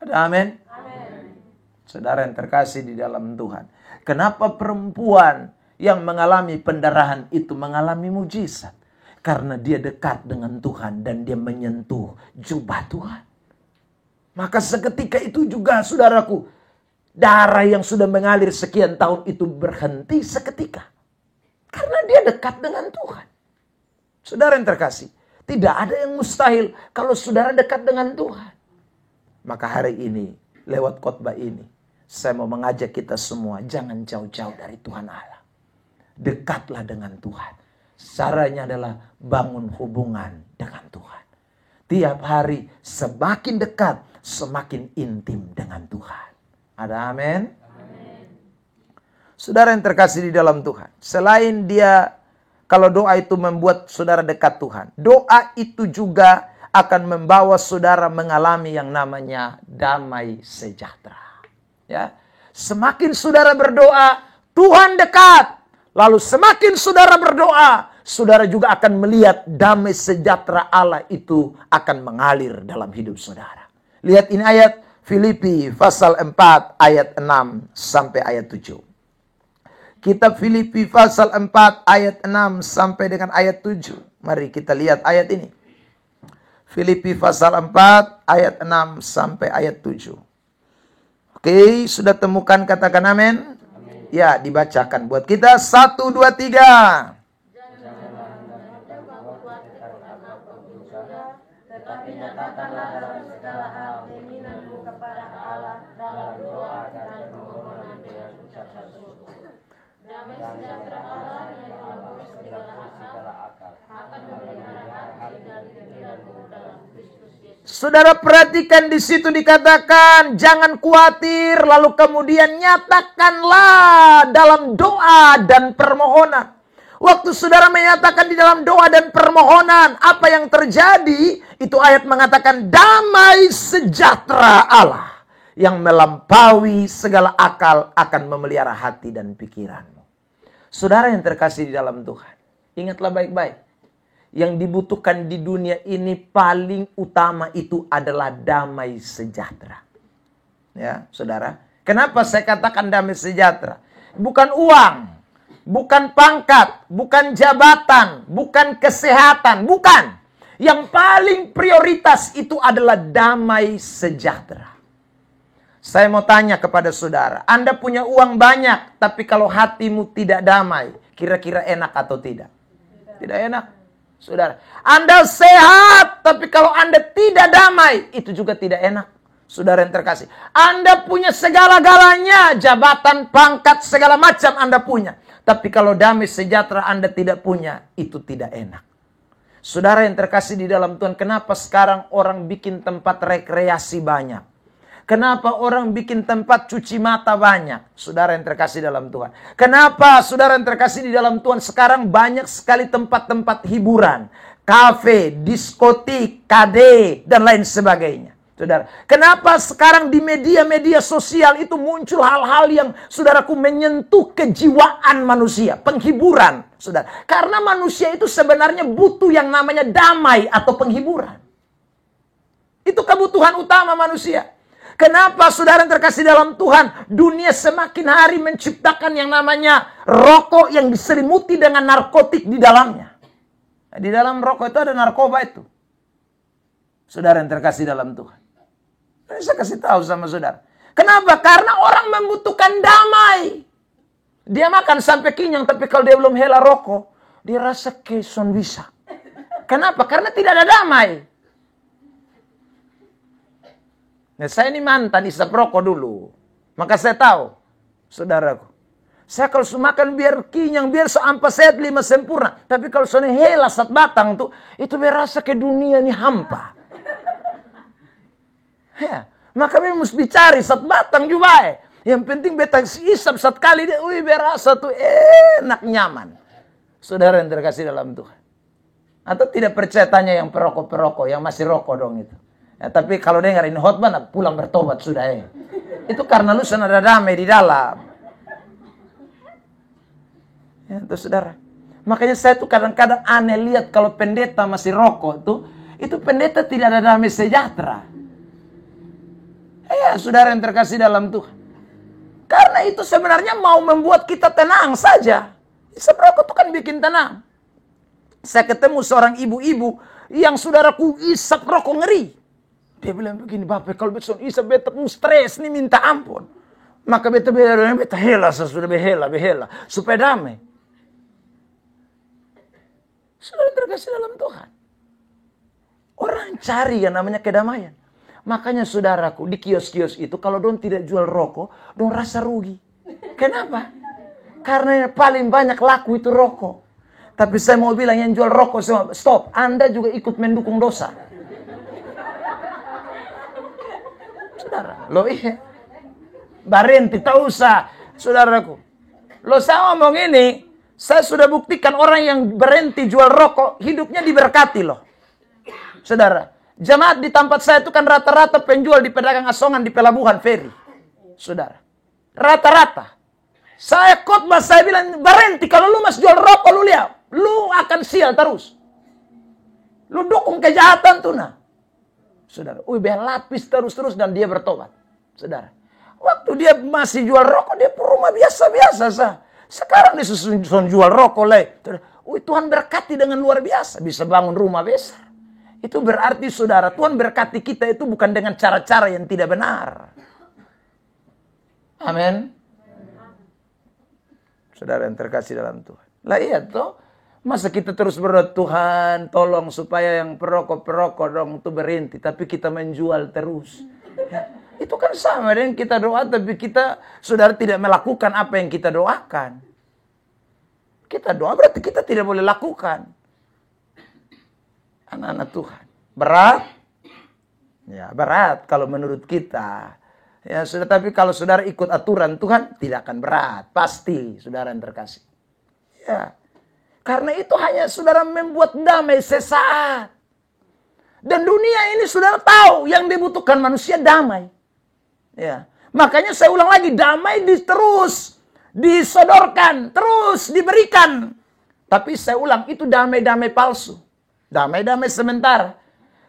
Ada amin? Saudara yang terkasih di dalam Tuhan. Kenapa perempuan yang mengalami pendarahan itu mengalami mujizat? Karena dia dekat dengan Tuhan dan dia menyentuh jubah Tuhan. Maka seketika itu juga saudaraku, darah yang sudah mengalir sekian tahun itu berhenti seketika. Karena dia dekat dengan Tuhan. Saudara yang terkasih, tidak ada yang mustahil kalau saudara dekat dengan Tuhan. Maka hari ini, lewat khotbah ini, saya mau mengajak kita semua, jangan jauh-jauh dari Tuhan Allah. Dekatlah dengan Tuhan. Caranya adalah bangun hubungan dengan Tuhan. Tiap hari semakin dekat, semakin intim dengan Tuhan. Ada amin? Saudara yang terkasih di dalam Tuhan, selain dia, kalau doa itu membuat saudara dekat Tuhan, doa itu juga akan membawa saudara mengalami yang namanya damai sejahtera. Ya, semakin saudara berdoa, Tuhan dekat. Lalu semakin saudara berdoa, saudara juga akan melihat damai sejahtera Allah itu akan mengalir dalam hidup saudara. Lihat ini ayat Filipi pasal 4 ayat 6 sampai ayat 7. Kitab Filipi pasal 4 ayat 6 sampai dengan ayat 7. Mari kita lihat ayat ini. Filipi pasal 4 ayat 6 sampai ayat 7. Oke, sudah temukan, katakan amin. Ya, dibacakan buat kita. 1, 2, 3. Tetapi nyatakanlah dalam segala hal keinginanmu kepada Allah dalam doa dan permohonan dengan ucapan syukur. Damai sejahtera Allah yang menembus segala akal akan memelihara hati dan pikiranmu dalam Kristus Yesus. Saudara perhatikan di situ dikatakan jangan khawatir, lalu kemudian nyatakanlah dalam doa dan permohonan. Waktu saudara menyatakan di dalam doa dan permohonan, apa yang terjadi? Itu ayat mengatakan damai sejahtera Allah yang melampaui segala akal akan memelihara hati dan pikiranmu. Saudara yang terkasih di dalam Tuhan, ingatlah baik-baik. Yang dibutuhkan di dunia ini paling utama itu adalah damai sejahtera. Ya, saudara. Kenapa saya katakan damai sejahtera? Bukan uang, bukan pangkat, bukan jabatan, bukan kesehatan, bukan. Yang paling prioritas itu adalah damai sejahtera. Saya mau tanya kepada saudara, Anda punya uang banyak, tapi kalau hatimu tidak damai, kira-kira enak atau tidak? Tidak enak, saudara. Anda sehat, tapi kalau Anda tidak damai, itu juga tidak enak, saudara yang terkasih. Anda punya segala-galanya, jabatan, pangkat, segala macam Anda punya. Tapi kalau damai sejahtera Anda tidak punya, itu tidak enak. Saudara yang terkasih di dalam Tuhan, kenapa sekarang orang bikin tempat rekreasi banyak? Kenapa orang bikin tempat cuci mata banyak? Saudara yang terkasih dalam Tuhan. Kenapa saudara yang terkasih di dalam Tuhan sekarang banyak sekali tempat-tempat hiburan. Kafe, diskotik, kade, dan lain sebagainya. Saudara, kenapa sekarang di media-media sosial itu muncul hal-hal yang saudaraku menyentuh kejiwaan manusia. Penghiburan, saudara. Karena manusia itu sebenarnya butuh yang namanya damai atau penghiburan. Itu kebutuhan utama manusia. Kenapa saudara yang terkasih dalam Tuhan, dunia semakin hari menciptakan yang namanya rokok yang diselimuti dengan narkotik di dalamnya. Nah, di dalam rokok itu ada narkoba itu. Saudara yang terkasih dalam Tuhan. Ini saya kasih tahu sama saudara. Kenapa? Karena orang membutuhkan damai. Dia makan sampai kenyang, tapi kalau dia belum hela rokok, dia rasa keson bisa. Kenapa? Karena tidak ada damai. Nah, saya ini mantan isap rokok dulu. Maka saya tahu, saudaraku. Saya kalau makan biar kenyang, biar seampas sehat 5 sempurna. Tapi kalau soalnya hela sat batang tuh, itu berasa ke dunia ini hampa. Ya, maka memang mesti cari sat batang juga. Yang penting beta isap sat kali dia, berasa tuh enak nyaman. Saudara yang terkasih dalam Tuhan. Atau tidak percaya tanya yang perokok-perokok, yang masih rokok dong itu. Ya, tapi kalau dengar ini khotbah, pulang bertobat sudah ya. Itu karena lu sana ada damai di dalam. Ya, itu saudara. Makanya saya tuh kadang-kadang aneh lihat kalau pendeta masih rokok tuh, itu pendeta tidak ada damai sejahtera. Ya, saudara yang terkasih dalam Tuhan. Karena itu sebenarnya mau membuat kita tenang saja. Isap rokok tuh kan bikin tenang. Saya ketemu seorang ibu-ibu yang saudaraku isap rokok ngeri. Dia bilang begini, Bapak, kalau besok isap beta stres nih minta ampun. Maka beta hela, sudah behela, supaya damai. Saudara terkasih dalam Tuhan. Orang cari yang namanya kedamaian. Makanya saudaraku, di kios-kios itu kalau don tidak jual rokok, don rasa rugi. Kenapa? Karena yang paling banyak laku itu rokok. Tapi saya mau bilang yang jual rokok semua, stop. Anda juga ikut mendukung dosa. Saudara, lo iya. Barenti, tak usah, saudaraku. Lo saya ngomong ini, saya sudah buktikan orang yang berhenti jual rokok, hidupnya diberkati loh. Saudara, jemaat di tempat saya itu kan rata-rata penjual di pedagang asongan di pelabuhan feri. Saudara, rata-rata. Saya khotbah, saya bilang, berhenti kalau lu mas jual rokok, lu lihat. Lu akan sial terus. Lu dukung kejahatan tuh nah. Saudara, biar lapis terus-terus dan dia bertobat. Saudara, waktu dia masih jual rokok, dia rumah biasa-biasa sah. Sekarang dia susun jual rokok leh. Tuhan berkati dengan luar biasa, bisa bangun rumah besar. Itu berarti saudara, Tuhan berkati kita itu bukan dengan cara-cara yang tidak benar. Amin. Saudara yang terkasih dalam Tuhan. Lah iya toh. Masa kita terus berdoa, Tuhan tolong supaya yang perokok-perokok dong itu berhenti. Tapi kita menjual terus. Ya, itu kan sama dengan kita doa tapi kita saudara tidak melakukan apa yang kita doakan. Kita doa berarti kita tidak boleh lakukan. Anak-anak Tuhan. Berat? Ya berat kalau menurut kita. Ya sudah, tapi kalau saudara ikut aturan Tuhan tidak akan berat. Pasti saudara yang terkasih. Ya. Karena itu hanya saudara membuat damai sesaat. Dan dunia ini saudara tahu yang dibutuhkan manusia damai. Ya. Makanya saya ulang lagi, damai terus disodorkan, terus diberikan. Tapi saya ulang, itu damai-damai palsu. Damai-damai sementara.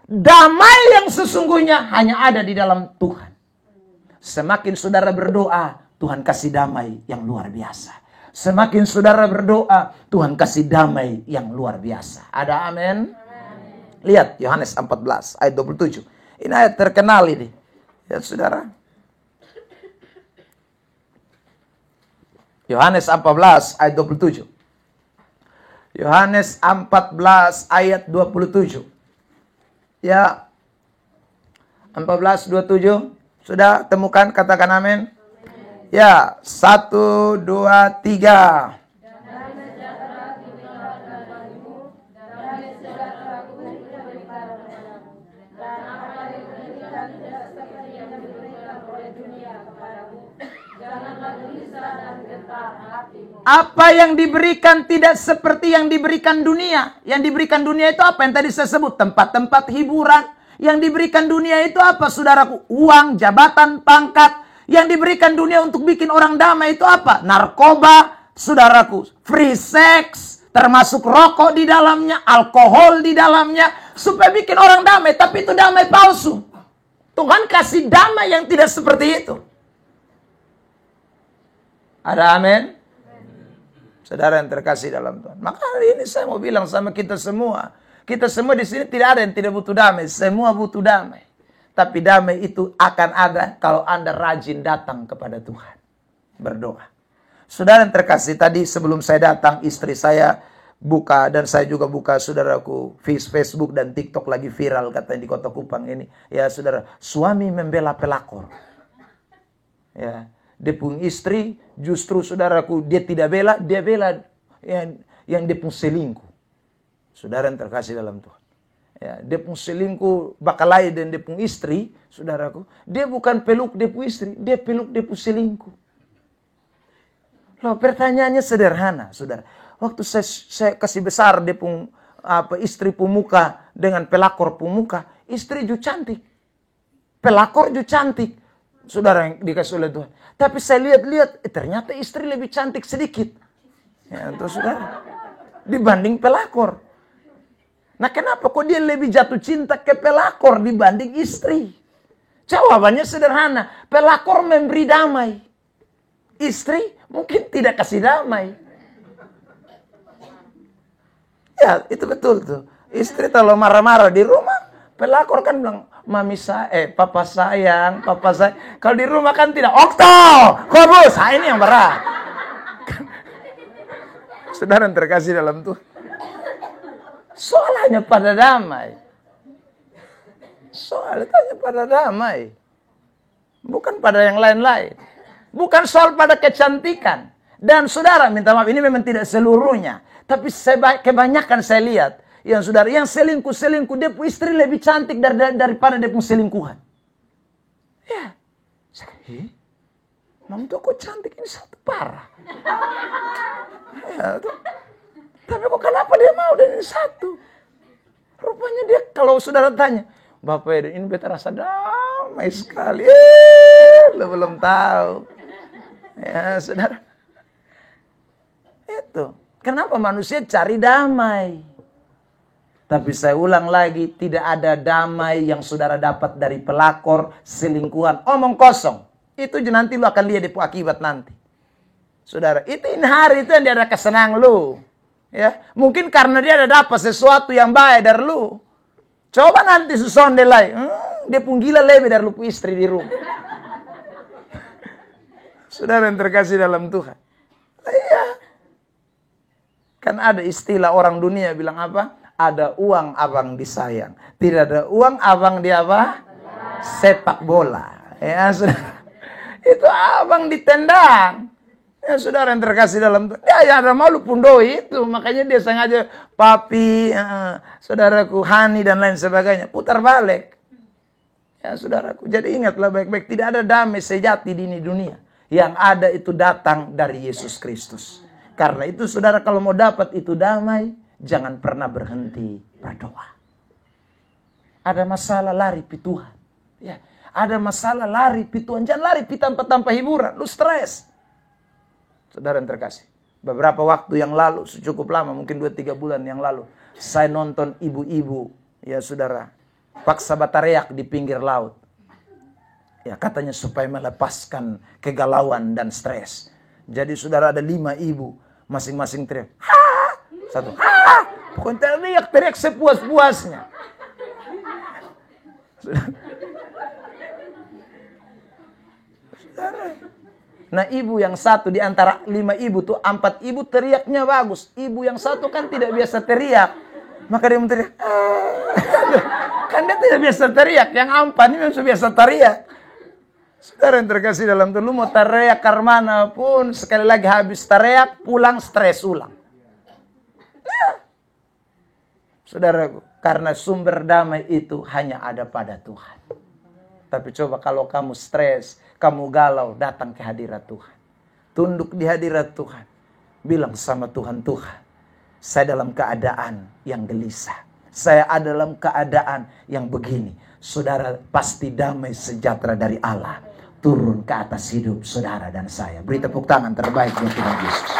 Damai yang sesungguhnya hanya ada di dalam Tuhan. Semakin saudara berdoa, Tuhan kasih damai yang luar biasa. Semakin saudara berdoa, Tuhan kasih damai yang luar biasa. Ada amin? Lihat Yohanes 14 ayat 27. Ini ayat terkenal ini. Ya saudara. Yohanes 14 ayat 27. Yohanes 14 ayat 27. Ya. 14:27. Sudah temukan, katakan amin. Ya, 1, 2, 3. Apa yang diberikan tidak seperti yang diberikan dunia. Yang diberikan dunia itu apa? Yang tadi saya sebut, tempat-tempat hiburan. Yang diberikan dunia itu apa, saudaraku? Uang, jabatan, pangkat. Yang diberikan dunia untuk bikin orang damai itu apa? Narkoba, saudaraku. Free sex, termasuk rokok di dalamnya, alkohol di dalamnya. Supaya bikin orang damai, tapi itu damai palsu. Tuhan kasih damai yang tidak seperti itu. Ada amin? Saudara yang terkasih dalam Tuhan. Maka hari ini saya mau bilang sama kita semua. Kita semua di sini tidak ada yang tidak butuh damai. Semua butuh damai. Tapi damai itu akan ada kalau Anda rajin datang kepada Tuhan. Berdoa. Saudara yang terkasih, tadi sebelum saya datang, istri saya buka, dan saya juga buka, saudaraku, Facebook dan TikTok lagi viral katanya di Kota Kupang ini. Ya saudara, suami membela pelakor. Ya. Dia pun istri, justru saudaraku, dia tidak bela, dia bela yang dia pun selingkuh. Saudara yang terkasih dalam Tuhan. Ya, dia pun selingkuh, bakalai dan dia pun istri, saudaraku. Dia bukan peluk dia pun istri, dia peluk dia pun selingkuh. Loh, pertanyaannya sederhana, saudara. Waktu saya kasih besar dia pun istri pun muka dengan pelakor pun muka, istri juga cantik. Pelakor juga cantik. Saudara yang dikasih oleh Tuhan. Tapi saya lihat-lihat, ternyata istri lebih cantik sedikit. Ya, untuk saudara. Dibanding pelakor. Nah, kenapa kok dia lebih jatuh cinta ke pelakor dibanding istri? Jawabannya sederhana. Pelakor memberi damai. Istri mungkin tidak kasih damai. Ya, itu betul tuh. Istri kalau marah-marah di rumah, pelakor kan bilang, Mami saya, papa sayang, papa saya. Kalau di rumah kan tidak, Okto, kobus, ini yang berat. Saudara yang terkasih dalam Tuhan. Soalnya pada damai. Soalnya pada damai. Bukan pada yang lain-lain. Bukan soal pada kecantikan. Dan saudara, minta maaf, ini memang tidak seluruhnya. Tapi kebanyakan saya lihat, yang saudara, yang selingkuh, dia pun istri lebih cantik daripada dia pun selingkuhan. Ya. Mam tuh kok cantik ini satu parah. Ya, tuh. Tapi kok kenapa dia mau dan ini satu? Rupanya dia, kalau saudara tanya, Bapak ini beta rasa damai sekali. Lo belum tahu. Ya, saudara. Itu. Kenapa manusia cari damai? Tapi saya ulang lagi, tidak ada damai yang saudara dapat dari pelakor, selingkuhan, omong kosong. Itu nanti lu akan lihat di akibat nanti. Saudara, itu ini hari itu yang dia ada kesenang lu. Ya, mungkin karena dia ada dapat sesuatu yang baik dari lu. Coba nanti susonde lain, dia pun gila lebih dari lu istri di rumah. Saudara yang terkasih dalam Tuhan. Iya. Kan ada istilah orang dunia bilang apa? Ada uang abang disayang. Tidak ada uang abang di apa? Sepak bola. Ya, saudara. Itu abang ditendang. Ya, saudara yang terkasih dalam Tuhan. Ya, ada malu pun doi itu. Makanya dia sengaja papi, saudaraku, Hani dan lain sebagainya. Putar balik. Ya, saudaraku. Jadi ingatlah baik-baik. Tidak ada damai sejati di ini dunia. Yang ada itu datang dari Yesus Kristus. Karena itu saudara, kalau mau dapat itu damai, jangan pernah berhenti berdoa. Ada masalah, lari pi Tuhan. Ya, ada masalah, lari pi Tuhan. Jangan lari pi tanpa hiburan. Lu stres. Saudara yang terkasih. Beberapa waktu yang lalu, cukup lama, mungkin 2-3 bulan yang lalu, saya nonton ibu-ibu, ya saudara, paksa batareak di pinggir laut. Ya, katanya supaya melepaskan kegalauan dan stres. Jadi saudara, ada 5 ibu, masing-masing teriak. Satu, pokoknya teriak sepuas-puasnya. Saudara, Nah ibu yang satu di antara 5 ibu tuh 4 ibu teriaknya bagus. Ibu yang satu kan tidak biasa teriak. Maka dia teriak. Kan dia tidak biasa teriak. Yang 4 ini memang biasa teriak. Saudara yang terkasih dalam Tuhan, lu mau teriak karena pun sekali lagi habis teriak, pulang stres ulang. Nah, saudaraku, karena sumber damai itu hanya ada pada Tuhan. Tapi coba kalau kamu stres, kamu galau, datang ke hadirat Tuhan. Tunduk di hadirat Tuhan. Bilang sama Tuhan, Tuhan, saya dalam keadaan yang gelisah. Saya ada dalam keadaan yang begini. Saudara, pasti damai sejahtera dari Allah turun ke atas hidup saudara dan saya. Beri tepuk tangan terbaik buat Tuhan Yesus.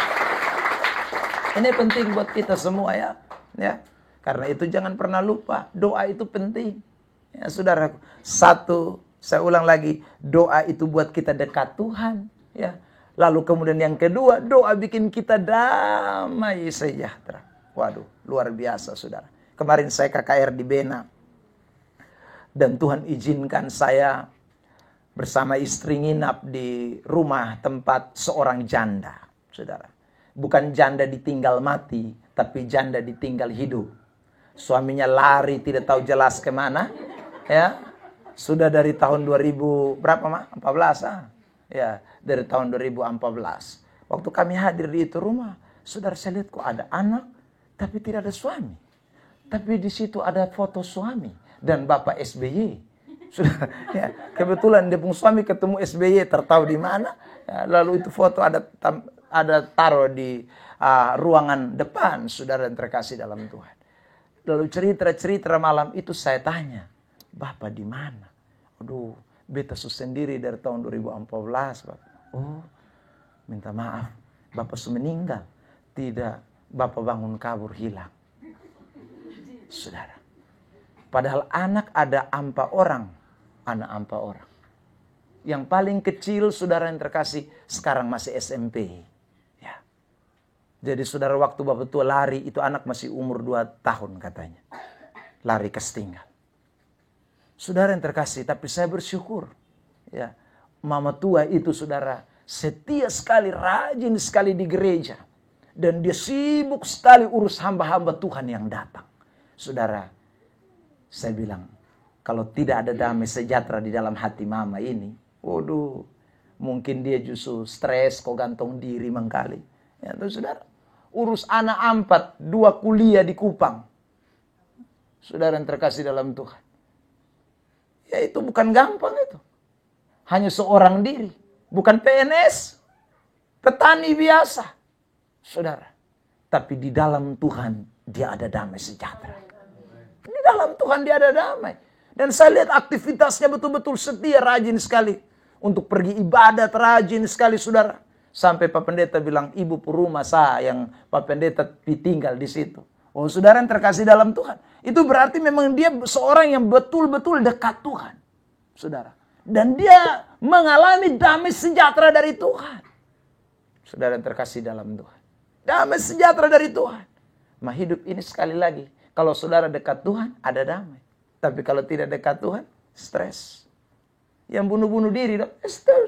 Ini penting buat kita semua ya. Karena itu jangan pernah lupa, doa itu penting. Ya, saudaraku. Satu, saya ulang lagi, doa itu buat kita dekat Tuhan. Ya. Lalu kemudian yang kedua, doa bikin kita damai sejahtera. Waduh, luar biasa saudara. Kemarin saya KKR di Bena. Dan Tuhan izinkan saya bersama istri nginap di rumah tempat seorang janda, saudara. Bukan janda ditinggal mati, tapi janda ditinggal hidup. Suaminya lari tidak tahu jelas kemana, ya. Sudah dari tahun 2000 berapa mah? 14 ah. Ya, dari tahun 2014. Waktu kami hadir di itu rumah, saudara saya lihat kok ada anak, tapi tidak ada suami. Tapi di situ ada foto suami dan Bapak SBY. Sudah, ya, kebetulan dia pun suami ketemu SBY tertahu di mana. Ya, lalu itu foto ada taruh di ruangan depan, saudara yang terkasih dalam Tuhan. Lalu cerita malam itu saya tanya, Bapak di mana? Aduh, beta sendiri dari tahun 2014. Bapak. Oh, minta maaf, Bapak sudah meninggal. Tidak, Bapak bangun kabur hilang. Saudara, padahal anak ada 4 orang. Anak 4 orang. Yang paling kecil saudara yang terkasih sekarang masih SMP. Ya. Jadi saudara waktu Bapak tua lari itu anak masih umur 2 tahun katanya. Lari kesetinggal. Saudara yang terkasih, tapi saya bersyukur. Ya. Mama tua itu saudara setia sekali, rajin sekali di gereja. Dan dia sibuk sekali urus hamba-hamba Tuhan yang datang. Saudara, saya bilang, kalau tidak ada damai sejahtera di dalam hati mama ini, waduh, mungkin dia justru stres, kok gantung diri mengkali. Ya, tuh saudara, urus anak 4, 2 kuliah di Kupang. Saudara yang terkasih dalam Tuhan. Ya itu bukan gampang itu. Hanya seorang diri, bukan PNS, petani biasa. Saudara, tapi di dalam Tuhan dia ada damai sejahtera. Di dalam Tuhan dia ada damai. Dan saya lihat aktivitasnya betul-betul setia, rajin sekali. Untuk pergi ibadat, rajin sekali saudara. Sampai Pak Pendeta bilang, ibu rumah saya yang Pak Pendeta tinggal di situ. Oh saudara yang terkasih dalam Tuhan. Itu berarti memang dia seorang yang betul-betul dekat Tuhan. Saudara. Dan dia mengalami damai sejahtera dari Tuhan. Saudara yang terkasih dalam Tuhan. Damai sejahtera dari Tuhan. Mah hidup ini sekali lagi. Kalau saudara dekat Tuhan, ada damai. Tapi kalau tidak dekat Tuhan, stres. Yang bunuh-bunuh diri,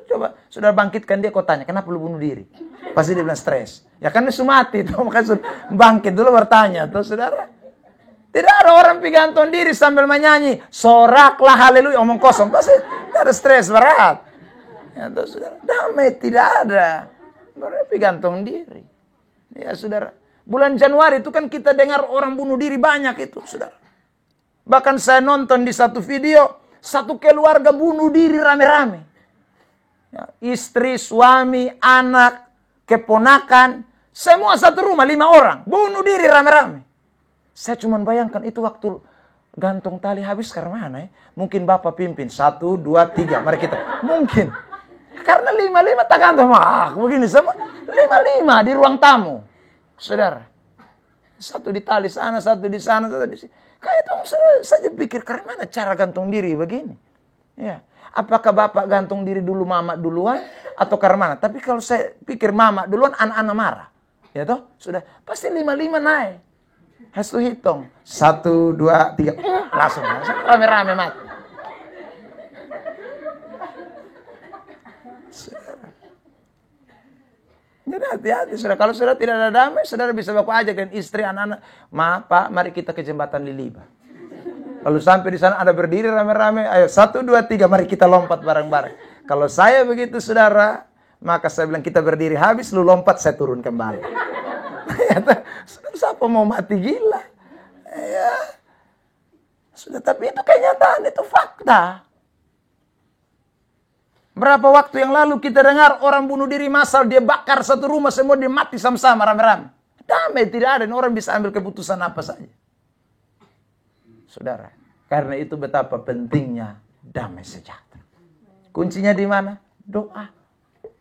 coba saudara bangkitkan dia, kau tanya, kenapa lu bunuh diri? Pasti dia bilang stres. Ya kan dia mati, makanya bangkit dulu bertanya. Tuh saudara, tidak ada orang pigantung diri sambil menyanyi, soraklah haleluya, omong kosong. Pasti ada stres berat. Ya tuh saudara, damai tidak ada. Mereka pigantung diri. Ya saudara, bulan Januari itu kan kita dengar orang bunuh diri banyak itu saudara. Bahkan saya nonton di satu video, satu keluarga bunuh diri rame-rame. Ya, istri, suami, anak, keponakan, semua satu rumah 5 orang. Bunuh diri rame-rame. Saya cuma bayangkan itu waktu gantung tali habis karena mana ya? Mungkin Bapak pimpin 1, 2, 3. Mari kita. Mungkin. Karena 5 tak gantung. Begini semua. 5 di ruang tamu. Saudara. Satu di tali sana, satu di sana, satu di sini. Kayak itu saja pikir, karena mana cara gantung diri begini? Ya. Apakah Bapak gantung diri dulu, Mama duluan, atau karena mana? Tapi kalau saya pikir Mama duluan, anak-anak marah. Ya toh? Sudah. Pasti 5 naik. Harus hitung. 1, 2, 3. Langsung rame-rame mati. Makanya hati-hati, saudara. Kalau saudara tidak ada damai, saudara bisa bawa aja kan istri, anak-anak. Ma, Pak, mari kita ke jembatan Liliba. Lalu sampai di sana ada berdiri rame-rame. Ayo 1, 2, 3, mari kita lompat bareng-bareng. Kalau saya begitu, saudara, maka saya bilang kita berdiri habis, lu lompat, saya turun kembali. Saudara, siapa mau mati gila? Ya. Sudah, tapi itu kenyataan, itu fakta. Berapa waktu yang lalu kita dengar orang bunuh diri massal, dia bakar satu rumah, semua dia mati sama-sama rame-rame. Damai tidak ada, dan orang bisa ambil keputusan apa saja. Saudara, karena itu betapa pentingnya damai sejahtera. Kuncinya di mana? Doa.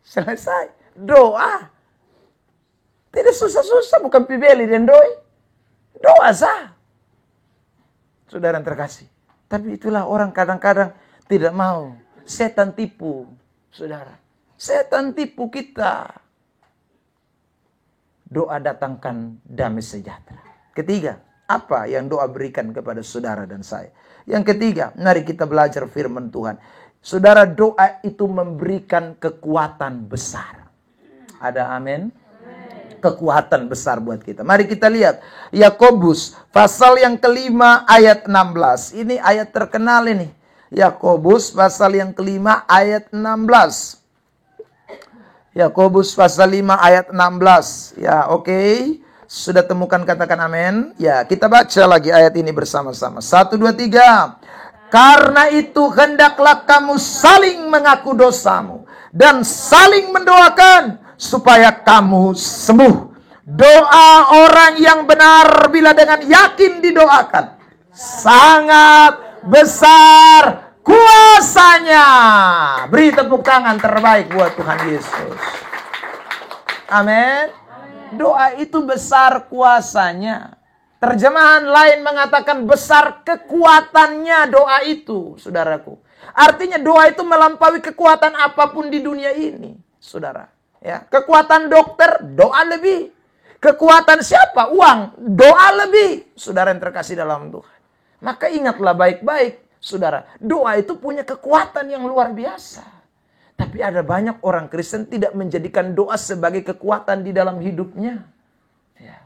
Selesai. Doa. Tidak susah-susah, bukan pibeli dan doi. Doa sah. Saudara yang terkasih. Tapi itulah orang kadang-kadang tidak mau. Setan tipu, saudara. Setan tipu kita. Doa datangkan damai sejahtera. Ketiga, apa yang doa berikan kepada saudara dan saya? Yang ketiga, mari kita belajar firman Tuhan. Saudara, doa itu memberikan kekuatan besar. Ada amin? Kekuatan besar buat kita. Mari kita lihat Yakobus pasal yang kelima ayat 16. Ini ayat terkenal ini. Yakobus pasal yang kelima ayat 16. Yakobus pasal 5 ayat 16. Ya, oke. Sudah temukan, katakan amin. Ya, kita baca lagi ayat ini bersama-sama. 1, 2, 3. Karena itu hendaklah kamu saling mengaku dosamu dan saling mendoakan supaya kamu sembuh. Doa orang yang benar bila dengan yakin didoakan, sangat besar kuasanya. Beri tepuk tangan terbaik buat Tuhan Yesus. Amin. Doa itu besar kuasanya. Terjemahan lain mengatakan besar kekuatannya doa itu, saudaraku. Artinya doa itu melampaui kekuatan apapun di dunia ini, saudara. Ya, kekuatan dokter, doa lebih. Kekuatan siapa? Uang, doa lebih. Saudara yang terkasih dalam Tuhan. Maka ingatlah baik-baik, saudara. Doa itu punya kekuatan yang luar biasa. Tapi ada banyak orang Kristen tidak menjadikan doa sebagai kekuatan di dalam hidupnya. Ya.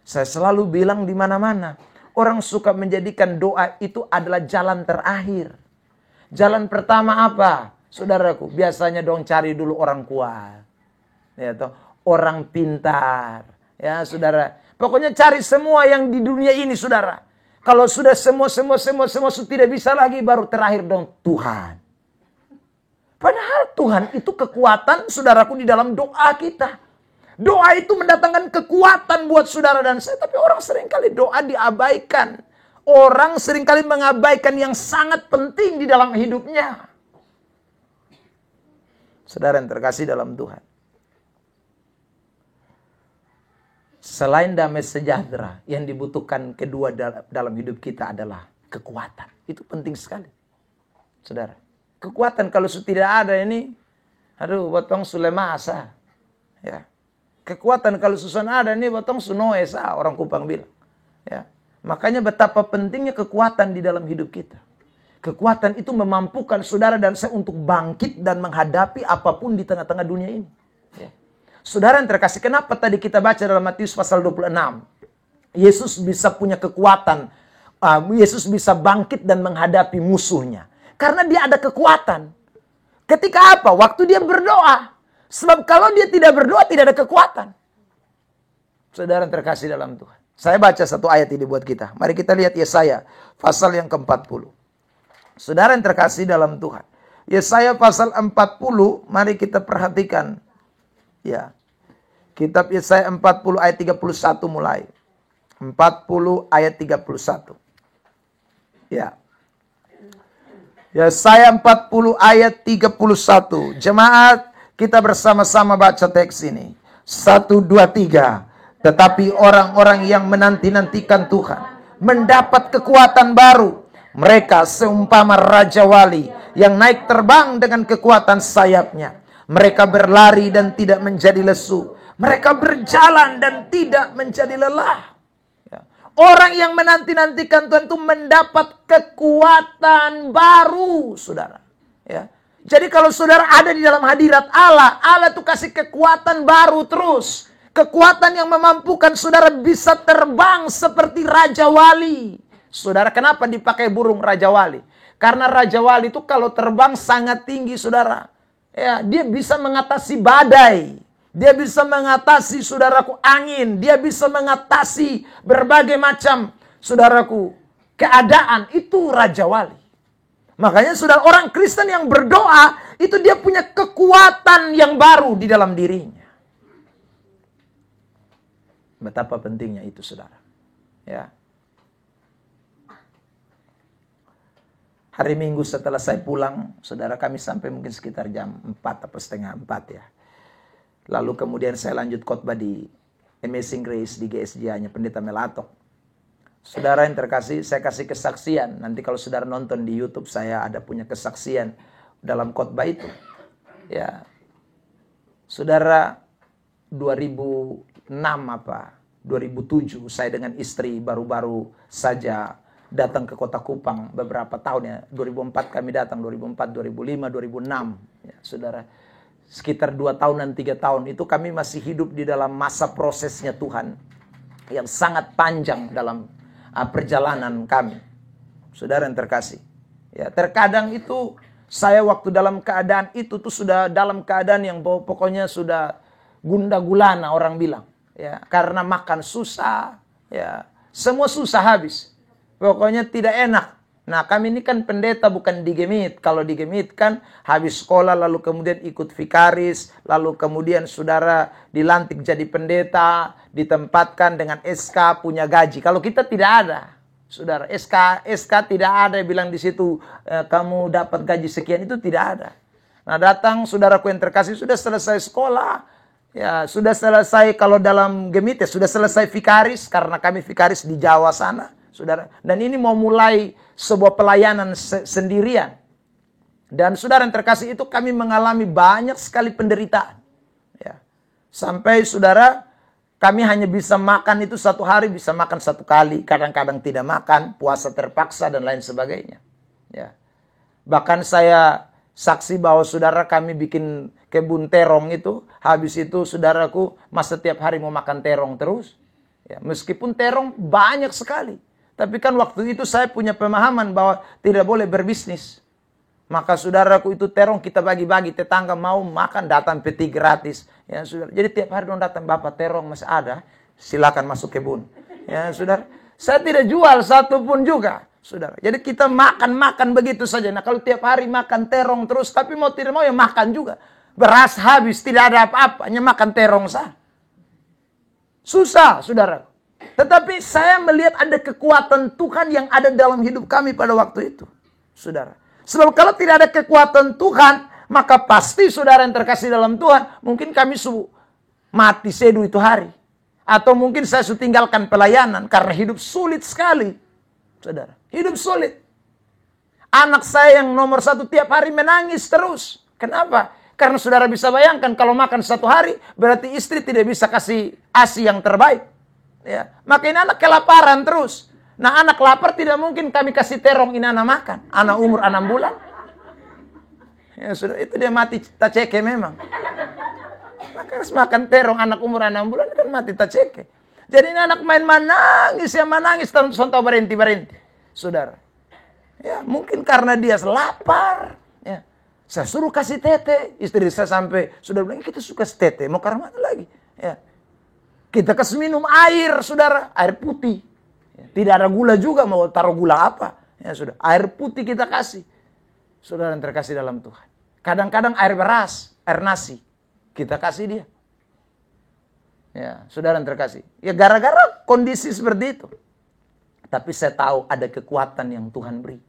Saya selalu bilang di mana-mana. Orang suka menjadikan doa itu adalah jalan terakhir. Jalan pertama apa? Saudaraku, biasanya dong cari dulu orang kuat. Ya, toh, orang pintar. Ya, saudara. Pokoknya cari semua yang di dunia ini, saudara. Kalau sudah semua tidak bisa lagi, baru terakhir dong Tuhan. Padahal Tuhan itu kekuatan, saudaraku, di dalam doa kita. Doa itu mendatangkan kekuatan buat saudara dan saya. Tapi orang seringkali doa diabaikan. Orang seringkali mengabaikan yang sangat penting di dalam hidupnya. Saudara yang terkasih dalam Tuhan. Selain damai sejahtera, yang dibutuhkan kedua dalam hidup kita adalah kekuatan. Itu penting sekali. Saudara. Kekuatan kalau tidak ada ini, aduh, potong sulemasa. Ya. Kekuatan kalau susah ada ini, potong sunoesa, orang Kupang bilang. Ya. Makanya betapa pentingnya kekuatan di dalam hidup kita. Kekuatan itu memampukan saudara dan saya untuk bangkit dan menghadapi apapun di tengah-tengah dunia ini. Ya. Saudara yang terkasih, kenapa tadi kita baca dalam Matius pasal 26? Yesus bisa punya kekuatan. Yesus bisa bangkit dan menghadapi musuhnya. Karena dia ada kekuatan. Ketika apa? Waktu dia berdoa. Sebab kalau dia tidak berdoa, tidak ada kekuatan. Saudara yang terkasih dalam Tuhan. Saya baca satu ayat ini buat kita. Mari kita lihat Yesaya pasal yang ke-40. Saudara yang terkasih dalam Tuhan. Yesaya pasal 40, mari kita perhatikan. Ya. Kitab Yesaya 40 ayat 31 mulai. 40 ayat 31. Ya. Yesaya 40 ayat 31. Jemaat, kita bersama-sama baca teks ini. 1, 2, 3. Tetapi orang-orang yang menanti-nantikan Tuhan mendapat kekuatan baru. Mereka seumpama Raja Wali yang naik terbang dengan kekuatan sayapnya. Mereka berlari dan tidak menjadi lesu. Mereka berjalan dan tidak menjadi lelah. Ya. Orang yang menanti-nantikan Tuhan itu mendapat kekuatan baru, saudara. Ya. Jadi kalau saudara ada di dalam hadirat Allah, Allah tuh kasih kekuatan baru terus. Kekuatan yang memampukan saudara bisa terbang seperti Raja Wali. Saudara, kenapa dipakai burung Raja Wali? Karena Raja Wali itu kalau terbang sangat tinggi, saudara. Ya, dia bisa mengatasi badai. Dia bisa mengatasi, saudaraku, angin. Dia bisa mengatasi berbagai macam, saudaraku, keadaan. Itu Raja Wali. Makanya saudara, orang Kristen yang berdoa, itu dia punya kekuatan yang baru di dalam dirinya. Betapa pentingnya itu, saudara. Ya. Hari Minggu setelah saya pulang, saudara, kami sampai mungkin sekitar jam 4 atau setengah 4 ya. Lalu kemudian saya lanjut khotbah di Amazing Grace di GSJ-nya Pendeta Melato. Saudara yang terkasih, saya kasih kesaksian. Nanti kalau saudara nonton di YouTube, saya ada punya kesaksian dalam khotbah itu. Ya, saudara, 2006 2007 saya dengan istri baru-baru saja datang ke Kota Kupang beberapa tahun ya. 2004 kami datang, 2004, 2005, 2006. Ya, saudara, sekitar 2 tahun dan 3 tahun itu kami masih hidup di dalam masa prosesnya Tuhan yang sangat panjang dalam perjalanan kami. Saudara yang terkasih. Ya, terkadang itu saya waktu dalam keadaan itu tuh sudah dalam keadaan yang pokoknya sudah gundah gulana orang bilang. Ya, karena makan susah, ya, semua susah habis. Pokoknya tidak enak. Nah, kami ini kan pendeta bukan digemit. Kalau digemit kan habis sekolah lalu kemudian ikut vikaris, lalu kemudian saudara dilantik jadi pendeta, ditempatkan dengan SK, punya gaji. Kalau kita tidak ada, saudara, SK tidak ada bilang di situ kamu dapat gaji sekian, itu tidak ada. Nah, datang saudaraku yang terkasih sudah selesai sekolah, ya sudah selesai kalau dalam gemit ya sudah selesai vikaris karena kami vikaris di Jawa sana. Saudara, dan ini mau mulai sebuah pelayanan sendirian. Dan saudara yang terkasih itu kami mengalami banyak sekali penderitaan. Ya. Sampai saudara, kami hanya bisa makan itu 1 hari, bisa makan 1 kali. Kadang-kadang tidak makan, puasa terpaksa dan lain sebagainya. Ya. Bahkan saya saksi bahwa saudara kami bikin kebun terong itu. Habis itu saudaraku, masa setiap hari mau makan terong terus. Ya. Meskipun terong banyak sekali. Tapi kan waktu itu saya punya pemahaman bahwa tidak boleh berbisnis. Maka saudaraku itu terong kita bagi-bagi, tetangga mau makan datang peti gratis. Ya saudara. Jadi tiap hari dong datang, Bapak terong masih ada, silakan masuk kebun. Ya saudara. Saya tidak jual satu pun juga, saudara. Jadi kita makan begitu saja. Nah kalau tiap hari makan terong terus, tapi mau tidak mau ya makan juga. Beras habis, tidak ada apa-apa, hanya makan terong sah. Susah, saudara. Tetapi saya melihat ada kekuatan Tuhan yang ada dalam hidup kami pada waktu itu. Saudara. Sebab kalau tidak ada kekuatan Tuhan, maka pasti saudara yang terkasih dalam Tuhan, mungkin kami mati sedu itu hari. Atau mungkin saya sudah tinggalkan pelayanan karena hidup sulit sekali. Saudara, hidup sulit. Anak saya yang nomor 1 tiap hari menangis terus. Kenapa? Karena saudara bisa bayangkan kalau makan 1 hari, berarti istri tidak bisa kasih ASI yang terbaik. Ya, makanya anak kelaparan terus. Nah anak lapar tidak mungkin kami kasih terong ini anak makan. Anak umur 6 bulan. Ya sudah, itu dia mati tak ceke memang. Maka harus makan terong anak umur 6 bulan kan mati tak ceke. Jadi ini anak main menangis contoh berhenti. Saudara. Ya mungkin karena dia lapar. Ya. Saya suruh kasih tete. Istri saya sampai sudah bilang kita suka tete. Mau karena mana lagi? Ya. Kita kasih minum air, saudara. Air putih. Tidak ada gula juga, mau taruh gula apa. Ya sudah, air putih kita kasih. Saudara yang terkasih dalam Tuhan. Kadang-kadang air beras, air nasi. Kita kasih dia. Ya, saudara yang terkasih. Ya gara-gara kondisi seperti itu. Tapi saya tahu ada kekuatan yang Tuhan beri.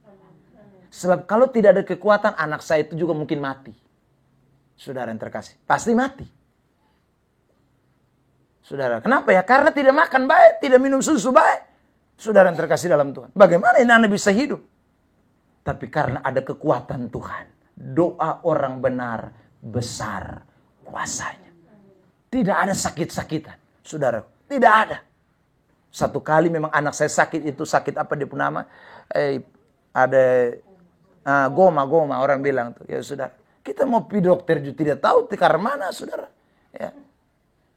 Sebab kalau tidak ada kekuatan, anak saya itu juga mungkin mati. Saudara yang terkasih. Pasti mati. Saudara, kenapa ya? Karena tidak makan baik, tidak minum susu baik. Saudara yang terkasih dalam Tuhan. Bagaimana ini anak bisa hidup? Tapi karena ada kekuatan Tuhan. Doa orang benar besar kuasanya. Tidak ada sakit-sakitan. Saudara, tidak ada. 1 kali memang anak saya sakit, itu sakit apa dia pun nama? Ada goma orang bilang tuh. Ya saudara. Kita mau pergi dokter juga tidak tahu karena mana, saudara. Ya.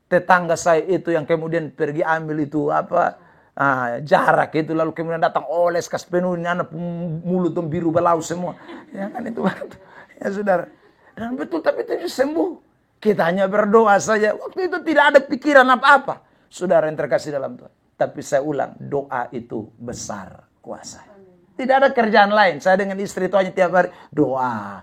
Tetangga saya itu yang kemudian pergi ambil itu jarak itu, lalu kemudian datang oles kas penuh, anak mulut biru belau semua. Ya kan itu waktu. Ya saudara. Dan betul, tapi itu sembuh. Kita hanya berdoa saja. Waktu itu tidak ada pikiran apa-apa. Saudara yang terkasih dalam Tuhan. Tapi saya ulang, doa itu besar kuasa. Tidak ada kerjaan lain. Saya dengan istri itu hanya tiap hari doa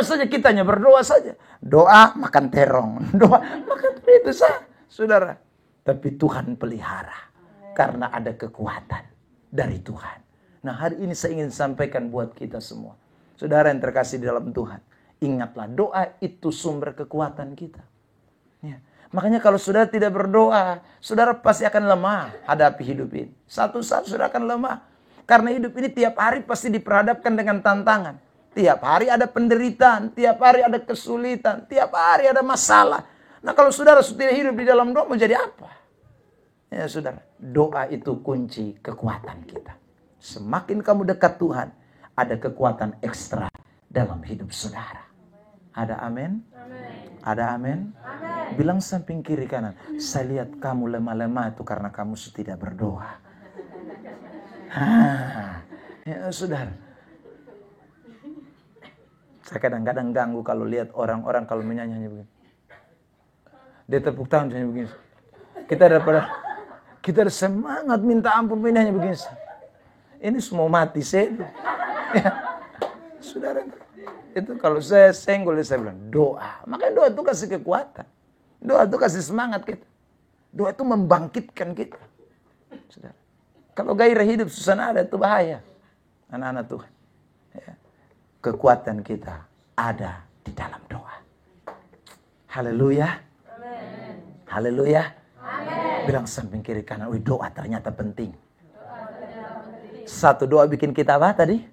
saja, kita hanya berdoa saja. Doa makan terong, doa makan itu saja, saudara. Tapi Tuhan pelihara karena ada kekuatan dari Tuhan. Nah, hari ini saya ingin sampaikan buat kita semua, saudara yang terkasih di dalam Tuhan. Ingatlah, doa itu sumber kekuatan kita. Ya. Makanya kalau saudara tidak berdoa, saudara pasti akan lemah hadapi hidup ini. Satu saat saudara akan lemah. Karena hidup ini tiap hari pasti diperhadapkan dengan tantangan. Tiap hari ada penderitaan, tiap hari ada kesulitan, tiap hari ada masalah. Nah kalau saudara tidak hidup di dalam doa, mau jadi apa? Ya saudara, doa itu kunci kekuatan kita. Semakin kamu dekat Tuhan, ada kekuatan ekstra dalam hidup saudara. Ada amin? Ada amin? Bilang samping kiri kanan, saya lihat kamu lemah-lemah itu karena kamu tidak berdoa. Ya saudara. Saya kadang-kadang ganggu kalau lihat orang-orang kalau menyanyi begini. Dia tepuk tangan begini. Kita ada semangat minta ampun menyanyi begini. Ini semua mati saya. Ya. Saudara, itu kalau saya senggol, saya bilang doa. Makanya doa itu kasih kekuatan. Doa itu kasih semangat kita. Doa itu membangkitkan kita. Saudara. Kalau gairah hidup susah ada, itu bahaya. Anak-anak Tuhan. Ya. Kekuatan kita ada di dalam doa. Haleluya. Haleluya. Bilang samping kiri kanan, doa ternyata penting. Satu, doa bikin kita apa tadi?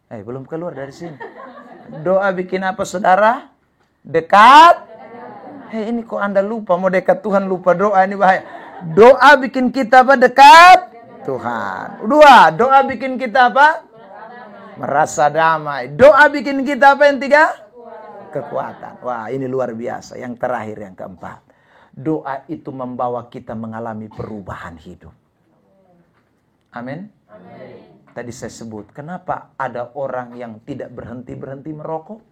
Belum keluar dari sini. Doa bikin apa saudara? Dekat. Ini kok Anda lupa mau dekat Tuhan, lupa doa, ini bahaya. Doa bikin kita apa? Dekat Tuhan. Dua, doa bikin kita apa? Merasa damai. Doa bikin kita apa yang tiga? Kekuatan. Wah, ini luar biasa. Yang terakhir, yang keempat. Doa itu membawa kita mengalami perubahan hidup. Amin. Tadi saya sebut, kenapa ada orang yang tidak berhenti-berhenti merokok?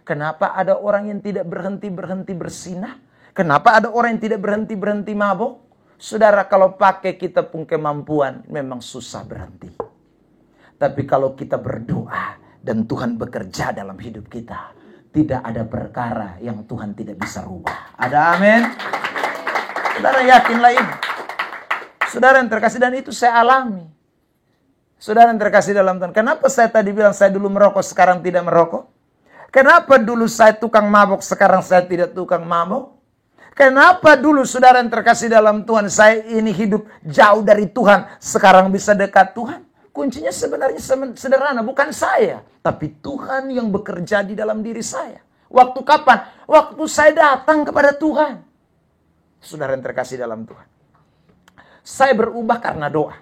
Kenapa ada orang yang tidak berhenti-berhenti bersinah? Kenapa ada orang yang tidak berhenti-berhenti mabuk? Saudara, kalau pakai kita pun kemampuan, memang susah berhenti. Tapi kalau kita berdoa dan Tuhan bekerja dalam hidup kita, tidak ada perkara yang Tuhan tidak bisa rubah. Ada amin? Saudara yakinlah ini. Saudara yang terkasih, dan itu saya alami. Saudara yang terkasih dalam Tuhan. Kenapa saya tadi bilang saya dulu merokok, sekarang tidak merokok? Kenapa dulu saya tukang mabuk, sekarang saya tidak tukang mabuk? Kenapa dulu saudara yang terkasih dalam Tuhan, saya ini hidup jauh dari Tuhan, sekarang bisa dekat Tuhan? Kuncinya sebenarnya sederhana, bukan saya, tapi Tuhan yang bekerja di dalam diri saya. Waktu kapan? Waktu saya datang kepada Tuhan. Saudara yang terkasih dalam Tuhan, saya berubah karena doa.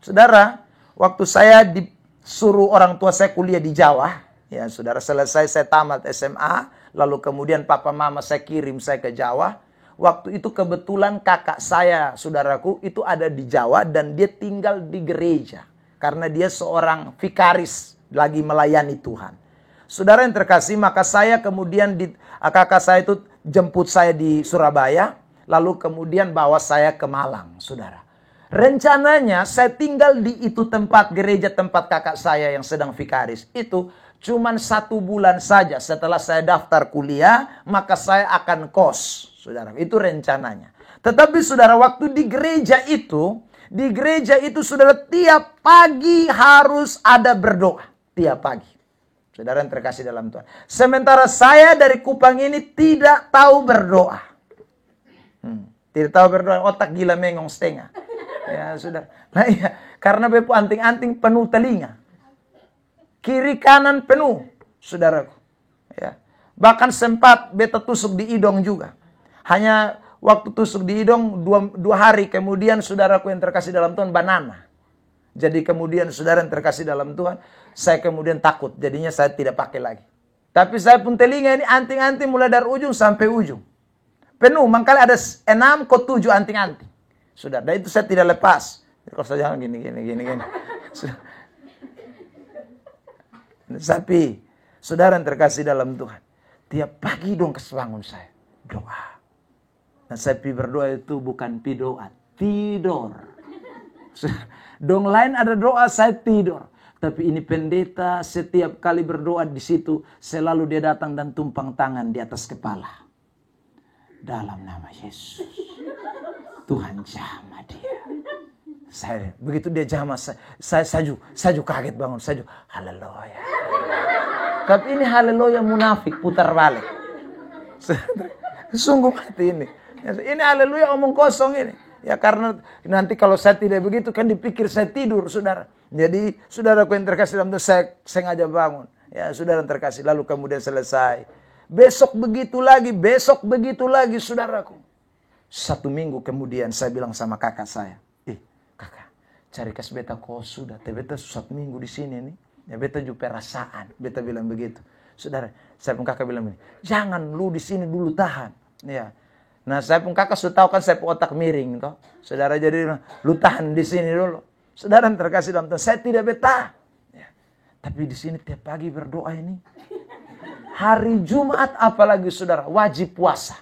Saudara, waktu saya disuruh orang tua saya kuliah di Jawa, ya saudara, selesai saya tamat SMA, lalu kemudian papa mama saya kirim saya ke Jawa. Waktu itu kebetulan kakak saya, saudaraku, itu ada di Jawa dan dia tinggal di gereja. Karena dia seorang vikaris, lagi melayani Tuhan. Saudara yang terkasih, maka saya kemudian, kakak saya itu jemput saya di Surabaya, lalu kemudian bawa saya ke Malang, saudara. Rencananya saya tinggal di itu tempat gereja tempat kakak saya yang sedang vikaris. Itu cuman 1 bulan saja setelah saya daftar kuliah, maka saya akan kos, saudara. Itu rencananya. Tetapi saudara, waktu di gereja itu saudara tiap pagi harus ada berdoa. Tiap pagi. Saudara yang terkasih dalam Tuhan. Sementara saya dari Kupang ini tidak tahu berdoa. Tidak tahu berdoa, otak gila mengong setengah. Ya saudara. Nah iya, karena bepo anting-anting penuh telinga. Kiri kanan penuh, saudaraku. Ya. Bahkan sempat beta tusuk di hidung juga. Hanya waktu tusuk di hidung 2 hari kemudian, saudaraku yang terkasih dalam Tuhan, banana. Jadi kemudian saudara yang terkasih dalam Tuhan, saya kemudian takut. Jadinya saya tidak pakai lagi. Tapi saya pun telinga ini anting-anting mulai dari ujung sampai ujung. Penuh, makanya ada 6 ke 7 anting-anting. Saudara, dan itu saya tidak lepas. Kalau saya jangan gini. Tapi, saudara yang terkasih dalam Tuhan, tiap pagi dong kesebangun saya doa. Dan saya berdoa itu bukan doa, tidur. Dong lain ada doa, saya tidur. Tapi ini pendeta setiap kali berdoa di situ, selalu dia datang dan tumpang tangan di atas kepala. Dalam nama Yesus, Tuhan jamah dia. Saya begitu dia jamah, saya juga kaget bangun, saya juga haleluya. Tapi ini haleluya munafik, putar balik. Sungguh mati ini. Ini haleluya omong kosong ini. Ya karena nanti kalau saya tidak begitu kan dipikir saya tidur, saudara. Jadi saudaraku yang terkasih dalam Tuhan, saya sengaja bangun. Ya saudara yang terkasih, lalu kemudian selesai. Besok begitu lagi saudaraku. 1 minggu kemudian saya bilang sama kakak saya. Kakak, cari kas beta kok sudah. Beta 1 minggu di sini nih. Ya beta juga perasaan. Beta bilang begitu. Saudara, saya pun kakak bilang begini. Jangan lu di sini dulu tahan. Ya. Nah saya pun kakak sudah tahu kan saya pun otak miring. Toh. Saudara jadi lu tahan di sini dulu. Saudara yang terkasih dalam Tuhan, saya tidak betah. Ya. Tapi di sini tiap pagi berdoa ini. Hari Jumat apalagi saudara, wajib puasa.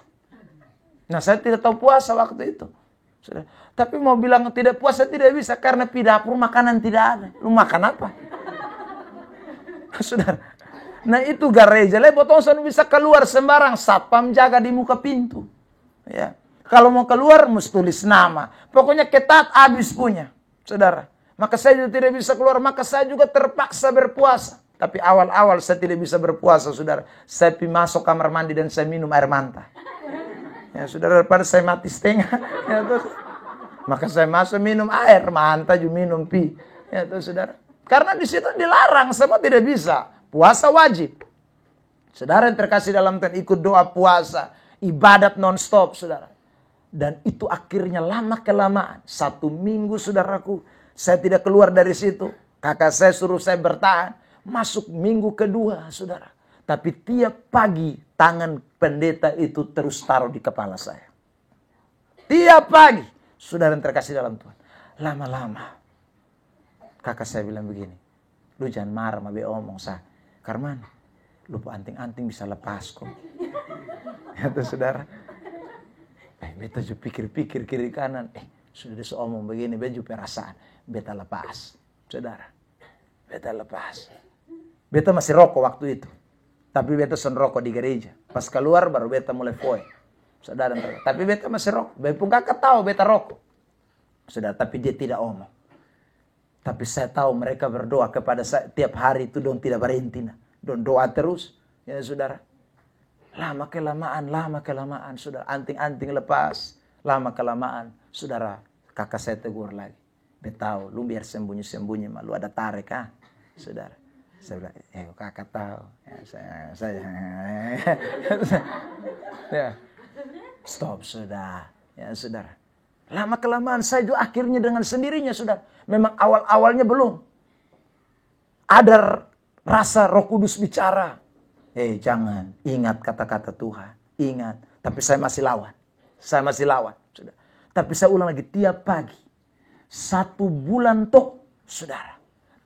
Nah saya tidak tahu puasa waktu itu. Saudara. Tapi mau bilang tidak puasa tidak bisa. Karena di dapur makanan tidak ada. Lu makan apa? Saudara. Nah itu gereja. Lebotong bisa keluar sembarang. Satpam jaga di muka pintu. Ya. Kalau mau keluar mesti tulis nama. Pokoknya ketat habis punya. Saudara. Maka saya juga tidak bisa keluar. Maka saya juga terpaksa berpuasa. Tapi awal-awal saya tidak bisa berpuasa saudara. Saya pergi masuk kamar mandi dan saya minum air manta. Ya saudara, daripada saya mati setengah. Ya, terus, maka saya masuk minum air manta juga minum pi. Ya tuh saudara. Karena di situ dilarang, semua tidak bisa. Puasa wajib. Saudara yang terkasih dalam Tuhan, ikut doa puasa, ibadat non-stop saudara. Dan itu akhirnya lama kelamaan. 1 minggu saudaraku, saya tidak keluar dari situ. Kakak saya suruh saya bertahan. Masuk minggu kedua saudara. Tapi tiap pagi tangan pendeta itu terus taruh di kepala saya. Tiap pagi. Saudara yang terkasih dalam Tuhan. Lama-lama. Kakak saya bilang begini. Lu jangan marah sama be omong saya. Karman, lupa anting-anting bisa lepas kok. Ya tuh saudara. Beta juga pikir-pikir kiri kanan. Sudah diseomong begini. Beta juga perasaan. Beta lepas. Saudara. Beta lepas. Beta masih rokok waktu itu. Tapi beta son rokok di gereja. Pas keluar baru beta mulai foy. Saudara. Tapi beta masih rokok. Beta pun kakak tahu beta rokok. Saudara. Tapi dia tidak omong. Tapi saya tahu mereka berdoa kepada saya. Tiap hari itu dong tidak berhenti. Dong doa terus. Ya saudara. Lama kelamaan. Saudara. Anting-anting lepas. Lama kelamaan. Saudara. Kakak saya tegur lagi. Beta tahu. Lu biar sembunyi-sembunyi. Lu ada tarik saudara. Saya bilang, kakak tahu. Ya, saya. Ya. Stop, sudah. Ya, saudara. Lama kelamaan saya juga akhirnya dengan sendirinya, saudara. Memang awal-awalnya belum. Ada rasa Roh Kudus bicara. Jangan. Ingat kata-kata Tuhan. Ingat. Tapi saya masih lawan. Saudara. Tapi saya ulang lagi tiap pagi. 1 bulan toh, saudara.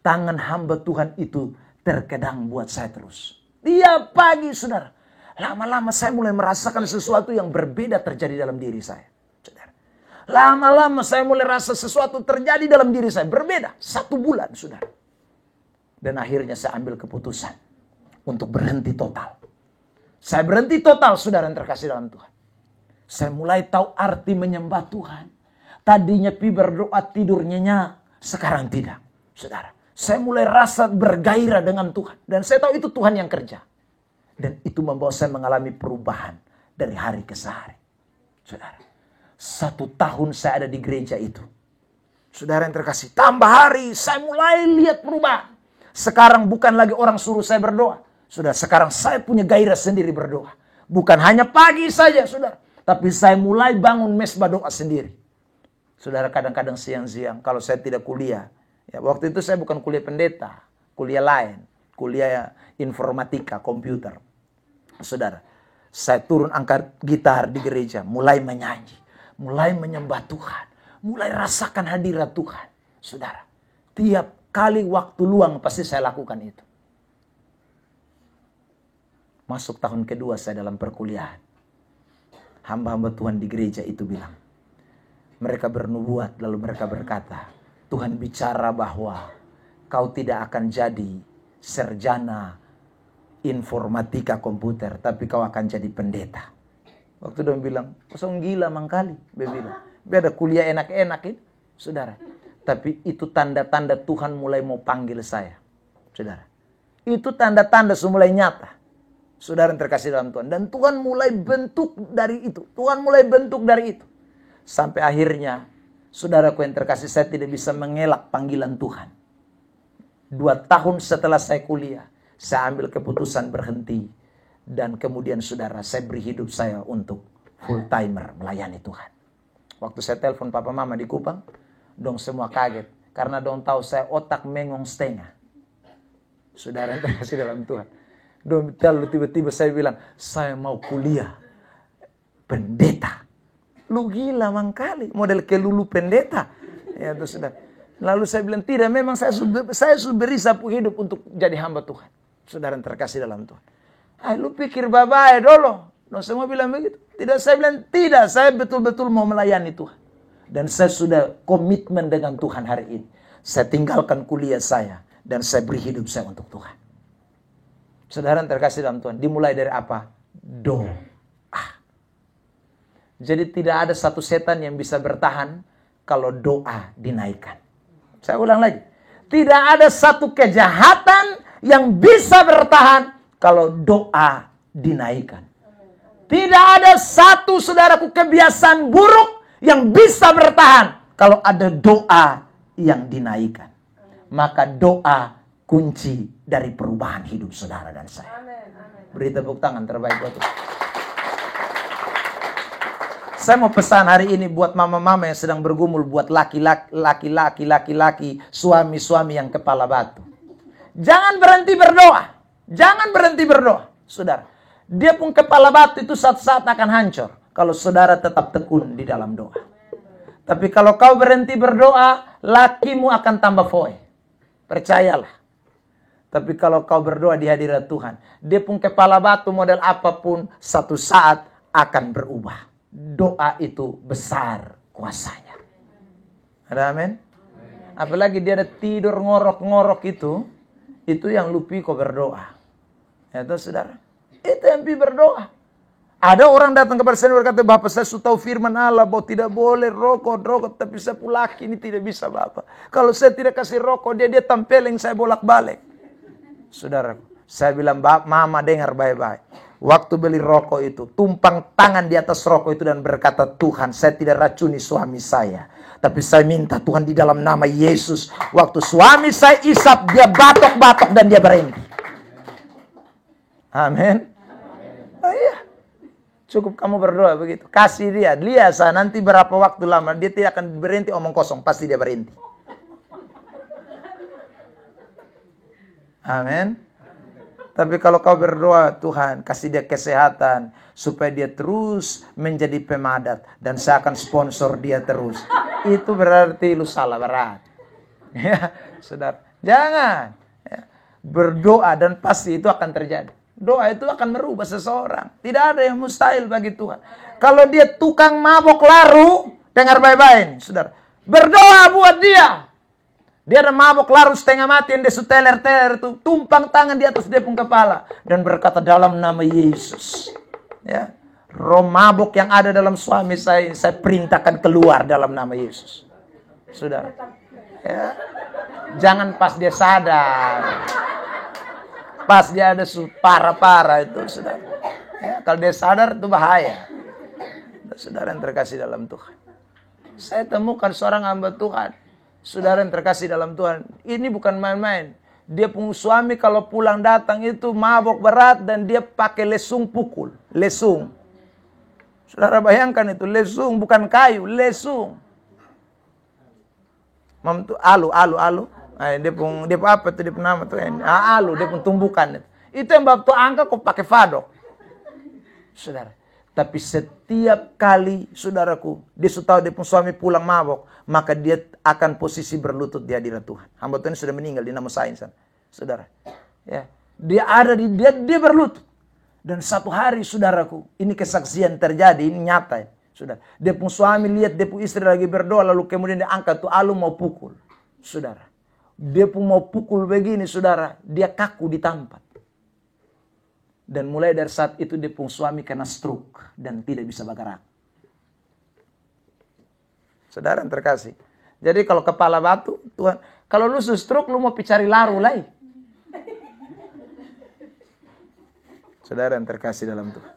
Tangan hamba Tuhan itu terkadang buat saya terus. Tiap pagi saudara. Lama-lama saya mulai merasakan sesuatu yang berbeda terjadi dalam diri saya. Saudara. Lama-lama saya mulai rasa sesuatu terjadi dalam diri saya. Berbeda. 1 bulan saudara. Dan akhirnya saya ambil keputusan. Untuk berhenti total. Saya berhenti total saudara yang terkasih dalam Tuhan. Saya mulai tahu arti menyembah Tuhan. Tadinya pi berdoa tidur nyenyak. Sekarang tidak. Saudara. Saya mulai rasa bergairah dengan Tuhan. Dan saya tahu itu Tuhan yang kerja. Dan itu membawa saya mengalami perubahan dari hari ke hari. Saudara. 1 tahun saya ada di gereja itu. Saudara yang terkasih. Tambah hari saya mulai lihat perubahan. Sekarang bukan lagi orang suruh saya berdoa. Saudara, sekarang saya punya gairah sendiri berdoa. Bukan hanya pagi saja saudara. Tapi saya mulai bangun mesbah doa sendiri. Saudara kadang-kadang siang-siang. Kalau saya tidak kuliah. Ya, waktu itu saya bukan kuliah pendeta, kuliah lain, kuliah informatika, komputer. Saudara, saya turun angkat gitar di gereja, mulai menyanyi, mulai menyembah Tuhan, mulai rasakan hadirat Tuhan. Saudara, tiap kali waktu luang pasti saya lakukan itu. Masuk tahun kedua saya dalam perkuliahan. Hamba-hamba Tuhan di gereja itu bilang, mereka bernubuat lalu mereka berkata, Tuhan bicara bahwa kau tidak akan jadi sarjana informatika komputer, tapi kau akan jadi pendeta. Waktu dia bilang, kosong gila mangkali. Dia bilang, biar ada kuliah enak-enak itu, saudara. Tapi itu tanda-tanda Tuhan mulai mau panggil saya, saudara. Itu tanda-tanda mulai nyata. Saudara yang terkasih dalam Tuhan. Dan Tuhan mulai bentuk dari itu. Tuhan mulai bentuk dari itu. Sampai akhirnya, saudaraku yang terkasih, saya tidak bisa mengelak panggilan Tuhan. 2 tahun setelah saya kuliah, saya ambil keputusan berhenti. Dan kemudian saudara, saya beri hidup saya untuk full timer melayani Tuhan. Waktu saya telepon papa mama di Kupang, dong semua kaget. Karena dong tahu saya otak mengong setengah. Saudara yang terkasih dalam Tuhan. Dong tiba-tiba saya bilang, saya mau kuliah pendeta. Lu gila mangkali, model kelulu pendeta. Ya itu sudah. Lalu saya bilang, tidak, memang saya sudah beri sapu hidup untuk jadi hamba Tuhan. Saudara yang terkasih dalam Tuhan. Lu pikir babai dulu. Dong semua bilang begitu. Tidak, saya bilang tidak, saya betul-betul mau melayani Tuhan. Dan saya sudah komitmen dengan Tuhan hari ini. Saya tinggalkan kuliah saya dan saya beri hidup saya untuk Tuhan. Saudara yang terkasih dalam Tuhan, dimulai dari apa? Doa. Jadi tidak ada satu setan yang bisa bertahan kalau doa dinaikkan. Saya ulang lagi. Tidak ada satu kejahatan yang bisa bertahan kalau doa dinaikkan. Tidak ada satu, saudaraku, kebiasaan buruk yang bisa bertahan kalau ada doa yang dinaikkan. Maka doa kunci dari perubahan hidup saudara dan saya. Beri tepuk tangan terbaik buat Tuhan. Saya mau pesan hari ini buat mama-mama yang sedang bergumul, buat laki-laki, suami-suami yang kepala batu. Jangan berhenti berdoa. Jangan berhenti berdoa, saudara. Dia pun kepala batu itu saat-saat akan hancur kalau saudara tetap tekun di dalam doa. Tapi kalau kau berhenti berdoa, lakimu akan tambah foe. Percayalah. Tapi kalau kau berdoa di hadirat Tuhan, dia pun kepala batu model apapun, satu saat akan berubah. Doa itu besar kuasanya. Ada amin? Apalagi dia ada tidur ngorok-ngorok itu yang lupi kau berdoa. Ya itu saudara, itu yang pi berdoa. Ada orang datang kepada saya berkata, Bapak saya sudah tahu firman Allah bahwa tidak boleh rokok, tapi saya laki ini tidak bisa Bapak. Kalau saya tidak kasih rokok, dia tempeleng saya bolak-balik. Saudara, saya bilang, Mama dengar baik-baik. Waktu beli rokok itu, tumpang tangan di atas rokok itu dan berkata, Tuhan, saya tidak racuni suami saya. Tapi saya minta Tuhan di dalam nama Yesus. Waktu suami saya isap, dia batok-batok dan dia berhenti. Amin. Oh iya. Cukup kamu berdoa begitu. Kasih dia. Lihat nanti berapa waktu lama. Dia tidak akan berhenti omong kosong. Pasti dia berhenti. Amin. Tapi kalau kau berdoa, Tuhan kasih dia kesehatan supaya dia terus menjadi pemadat dan saya akan sponsor dia terus. Itu berarti lu salah berat. Ya, saudara. Jangan. Ya. Berdoa dan pasti itu akan terjadi. Doa itu akan merubah seseorang. Tidak ada yang mustahil bagi Tuhan. Kalau dia tukang mabok laru, dengar baik-baik, saudara. Berdoa buat dia. Dia ada mabok laru setengah mati yang dia suteler-teler itu. Tumpang tangan di atas dia pun kepala. Dan berkata dalam nama Yesus. Ya. Roh mabok yang ada dalam suami saya perintahkan keluar dalam nama Yesus. Saudara. Ya. Jangan pas dia sadar. Pas dia ada parah-parah itu, saudara. Ya, kalau dia sadar itu bahaya. Saudara yang terkasih dalam Tuhan. Saya temukan seorang hamba Tuhan. Saudara yang terkasih dalam Tuhan. Ini bukan main-main. Dia punya suami kalau pulang datang itu mabok berat dan dia pakai lesung pukul. Lesung. Saudara bayangkan itu, lesung bukan kayu, lesung. Alu. Dia pun apa tuh dia pun nama tuh? Alu, dia pun tumbukan. Itu yang bab tuh angka kok pakai fadok. Saudara. Tapi setiap kali, saudaraku, dia sudah tahu dia pun suami pulang mabok, maka dia akan posisi berlutut di hadirat Tuhan. Hamba Tuhan sudah meninggal di nama Sain sana. Saudara. Ya. Dia ada di dia berlutut. Dan satu hari, saudaraku, ini kesaksian terjadi, ini nyata ya. Saudara. Dia pun suami lihat dia pun istri lagi berdoa, lalu kemudian dia angkat tuh alu mau pukul. Saudara. Dia pun mau pukul begini, saudara. Dia kaku di tempat. Dan mulai dari saat itu dia pun suami kena stroke dan tidak bisa bergerak. Saudara yang terkasih. Jadi kalau kepala batu, Tuhan, kalau lu stroke lu mau cari laru lagi. Saudara yang terkasih dalam Tuhan.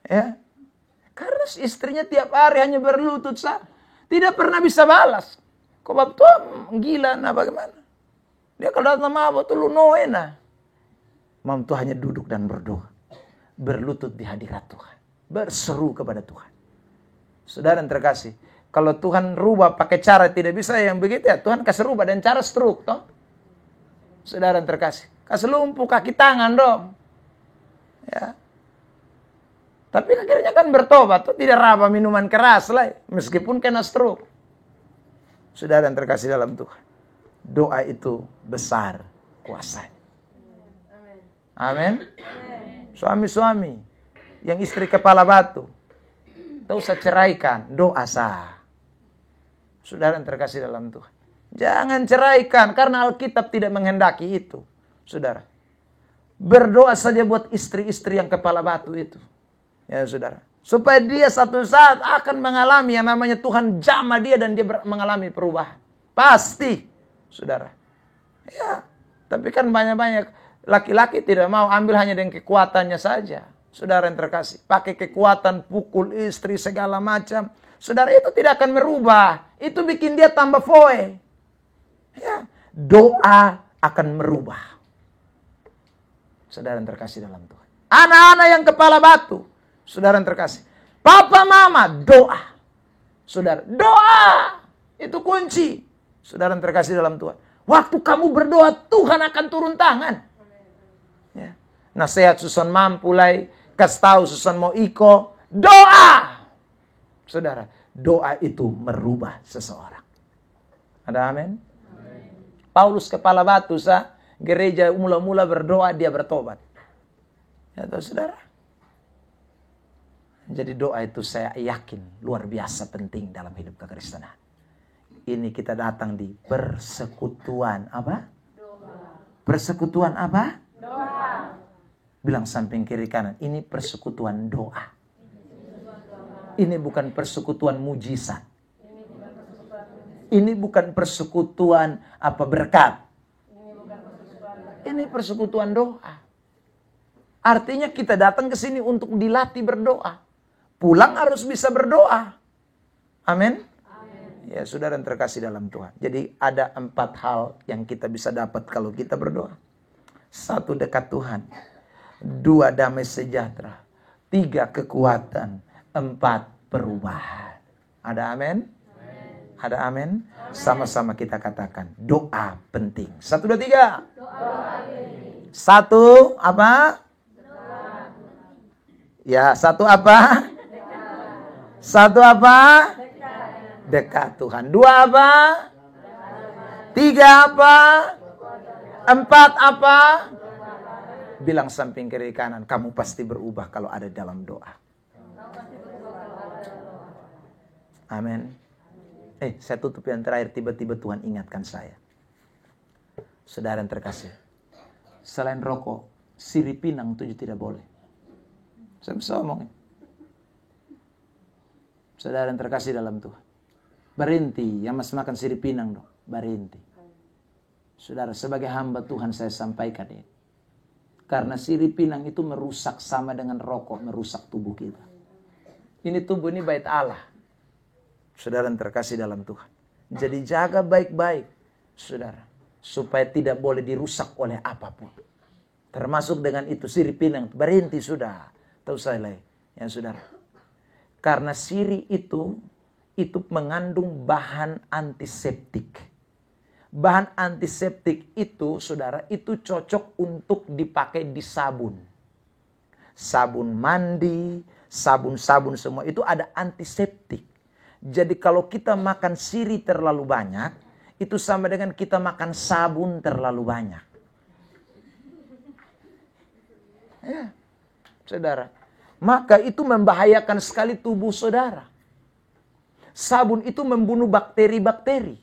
Ya. Karena istrinya tiap hari hanya berlutut sah. Tidak pernah bisa balas. Kok bab Tuhan gila nah bagaimana? Dia kalau datang mabuk tuh lu noena. Mam tuh hanya duduk dan berdoa. Berlutut di hadirat Tuhan. Berseru kepada Tuhan. Saudara yang terkasih. Kalau Tuhan rubah pakai cara tidak bisa yang begitu ya. Tuhan kasih rubah dan cara stroke toh. Saudara yang terkasih. Kasih lumpuh kaki tangan dong. Ya. Tapi akhirnya kan bertobat. Tuh tidak raba minuman keras lah. Meskipun kena stroke. Saudara yang terkasih dalam Tuhan. Doa itu besar kuasanya. Amin. Suami-suami yang istri kepala batu, tak usah ceraikan, doa sah. Saudara yang terkasih dalam Tuhan. Jangan ceraikan karena Alkitab tidak menghendaki itu. Saudara. Berdoa saja buat istri-istri yang kepala batu itu. Ya saudara. Supaya dia satu saat akan mengalami yang namanya Tuhan jamah dia dan dia mengalami perubahan. Pasti. Saudara. Ya. Tapi kan banyak-banyak laki-laki tidak mau ambil hanya dengan kekuatannya saja. Saudara yang terkasih. Pakai kekuatan, pukul istri, segala macam. Saudara itu tidak akan merubah. Itu bikin dia tambah foe. Ya. Doa akan merubah. Saudara yang terkasih dalam Tuhan. Anak-anak yang kepala batu. Saudara yang terkasih. Papa, mama, doa. Saudara, doa. Itu kunci. Saudara yang terkasih dalam Tuhan. Waktu kamu berdoa, Tuhan akan turun tangan. Ya. Nasihat Susan mampu lagi, kasih tahu Susan mau iko, doa. Saudara, doa itu merubah seseorang. Ada amin? Paulus kepala batu sah, gereja mula-mula berdoa dia bertobat. Ya tahu saudara? Jadi doa itu saya yakin luar biasa penting dalam hidup kekristenan. Ini kita datang di persekutuan apa? Doa. Persekutuan apa? Doa. Bilang samping kiri kanan, ini persekutuan doa. Ini bukan persekutuan mujizat. Ini bukan persekutuan apa berkat. Ini persekutuan doa. Artinya kita datang ke sini untuk dilatih berdoa. Pulang harus bisa berdoa. Amin. Ya, saudara yang terkasih dalam Tuhan. Jadi ada 4 hal yang kita bisa dapat kalau kita berdoa. 1, dekat Tuhan. 2, damai sejahtera. 3, kekuatan. 4, perubahan. Ada amin? Ada amin? Sama-sama kita katakan. Doa penting. 1, 2, 3. Doa penting. 1, apa? Doa. Ya, 1 apa? Dekat. 1 apa? Dekat Tuhan. 2 apa? 3 apa? 4 apa? Bilang samping kiri kanan, kamu pasti berubah kalau ada dalam doa. Amin. Saya tutup yang terakhir, tiba-tiba Tuhan ingatkan saya. Saudara yang terkasih. Selain rokok, sirip pinang itu tidak boleh. Saya bisa ngomong. Saudara yang terkasih dalam Tuhan. Berhenti, yang mas makan sirip pinang dong. Berhenti. Saudara, sebagai hamba Tuhan saya sampaikan ini. Karena sirip pinang itu merusak sama dengan rokok, merusak tubuh kita. Ini tubuh ini bait Allah. Saudara yang terkasih dalam Tuhan. Jadi jaga baik-baik, saudara. Supaya tidak boleh dirusak oleh apapun. Termasuk dengan itu sirip pinang. Berhenti sudah. Tahu saya lagi. Ya saudara. Karena sirip itu mengandung bahan antiseptik. Bahan antiseptik itu, saudara, itu cocok untuk dipakai di sabun. Sabun mandi, sabun-sabun semua itu ada antiseptik. Jadi kalau kita makan sirih terlalu banyak, itu sama dengan kita makan sabun terlalu banyak. Ya, saudara. Maka itu membahayakan sekali tubuh saudara. Sabun itu membunuh bakteri-bakteri.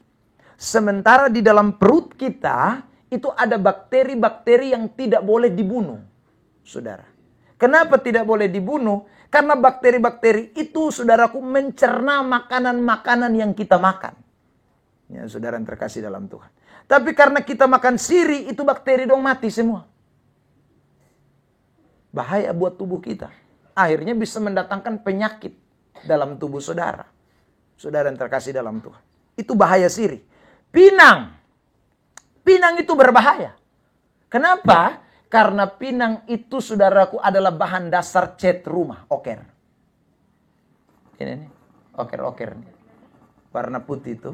Sementara di dalam perut kita, itu ada bakteri-bakteri yang tidak boleh dibunuh, saudara. Kenapa tidak boleh dibunuh? Karena bakteri-bakteri itu, saudaraku, mencerna makanan-makanan yang kita makan. Ya, saudara yang terkasih dalam Tuhan. Tapi karena kita makan sirih, itu bakteri dong mati semua. Bahaya buat tubuh kita. Akhirnya bisa mendatangkan penyakit dalam tubuh saudara. Saudara yang terkasih dalam Tuhan. Itu bahaya sirih. Pinang. Pinang itu berbahaya. Kenapa? Karena pinang itu, saudaraku, adalah bahan dasar cat rumah, oker. Ini nih, oker-oker nih. Warna putih itu,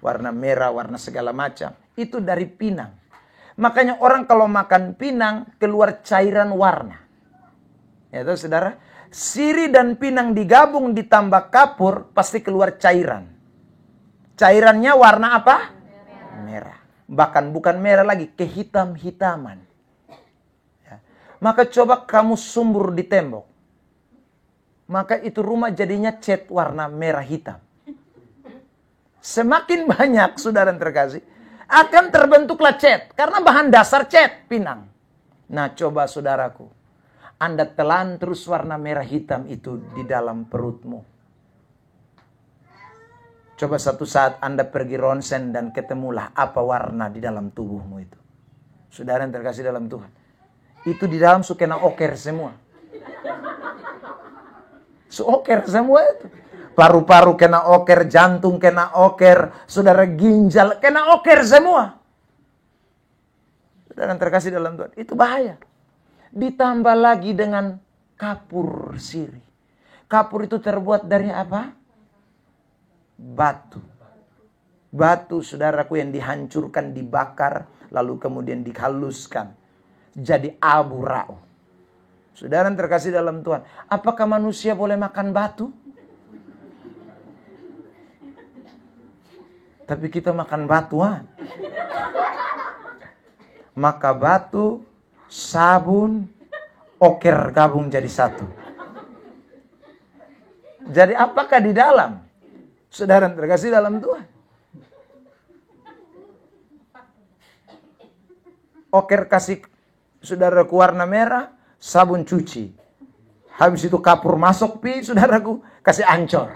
warna merah, warna segala macam. Itu dari pinang. Makanya orang kalau makan pinang, keluar cairan warna. Ya tahu saudara? Sirih dan pinang digabung ditambah kapur, pasti keluar cairan. Cairannya warna apa? Merah. Bahkan bukan merah lagi, kehitam-hitaman. Ya. Maka coba kamu sumbur di tembok. Maka itu rumah jadinya cat warna merah hitam. Semakin banyak, saudara yang terkasih, akan terbentuklah cat. Karena bahan dasar cat, pinang. Nah coba saudaraku, Anda telan terus warna merah hitam itu di dalam perutmu. Coba satu saat Anda pergi ronsen dan ketemulah apa warna di dalam tubuhmu itu. Saudara yang terkasih dalam Tuhan. Itu di dalam kena oker semua. Oker semua itu. Paru-paru kena oker, jantung kena oker, saudara ginjal kena oker semua. Saudara yang terkasih dalam Tuhan. Itu bahaya. Ditambah lagi dengan kapur sirih. Kapur itu terbuat dari apa? Batu. Batu, saudaraku, yang dihancurkan, dibakar, lalu kemudian dihaluskan. Jadi abu rau. Saudara yang terkasih dalam Tuhan. Apakah manusia boleh makan batu? Tapi kita makan batuan. Maka batu, sabun, oker gabung jadi satu. Jadi apakah di dalam? Saudara yang terkasih dalam Tuhan. Oker kasih saudaraku warna merah, sabun cuci. Habis itu kapur masuk saudaraku, kasih ancor.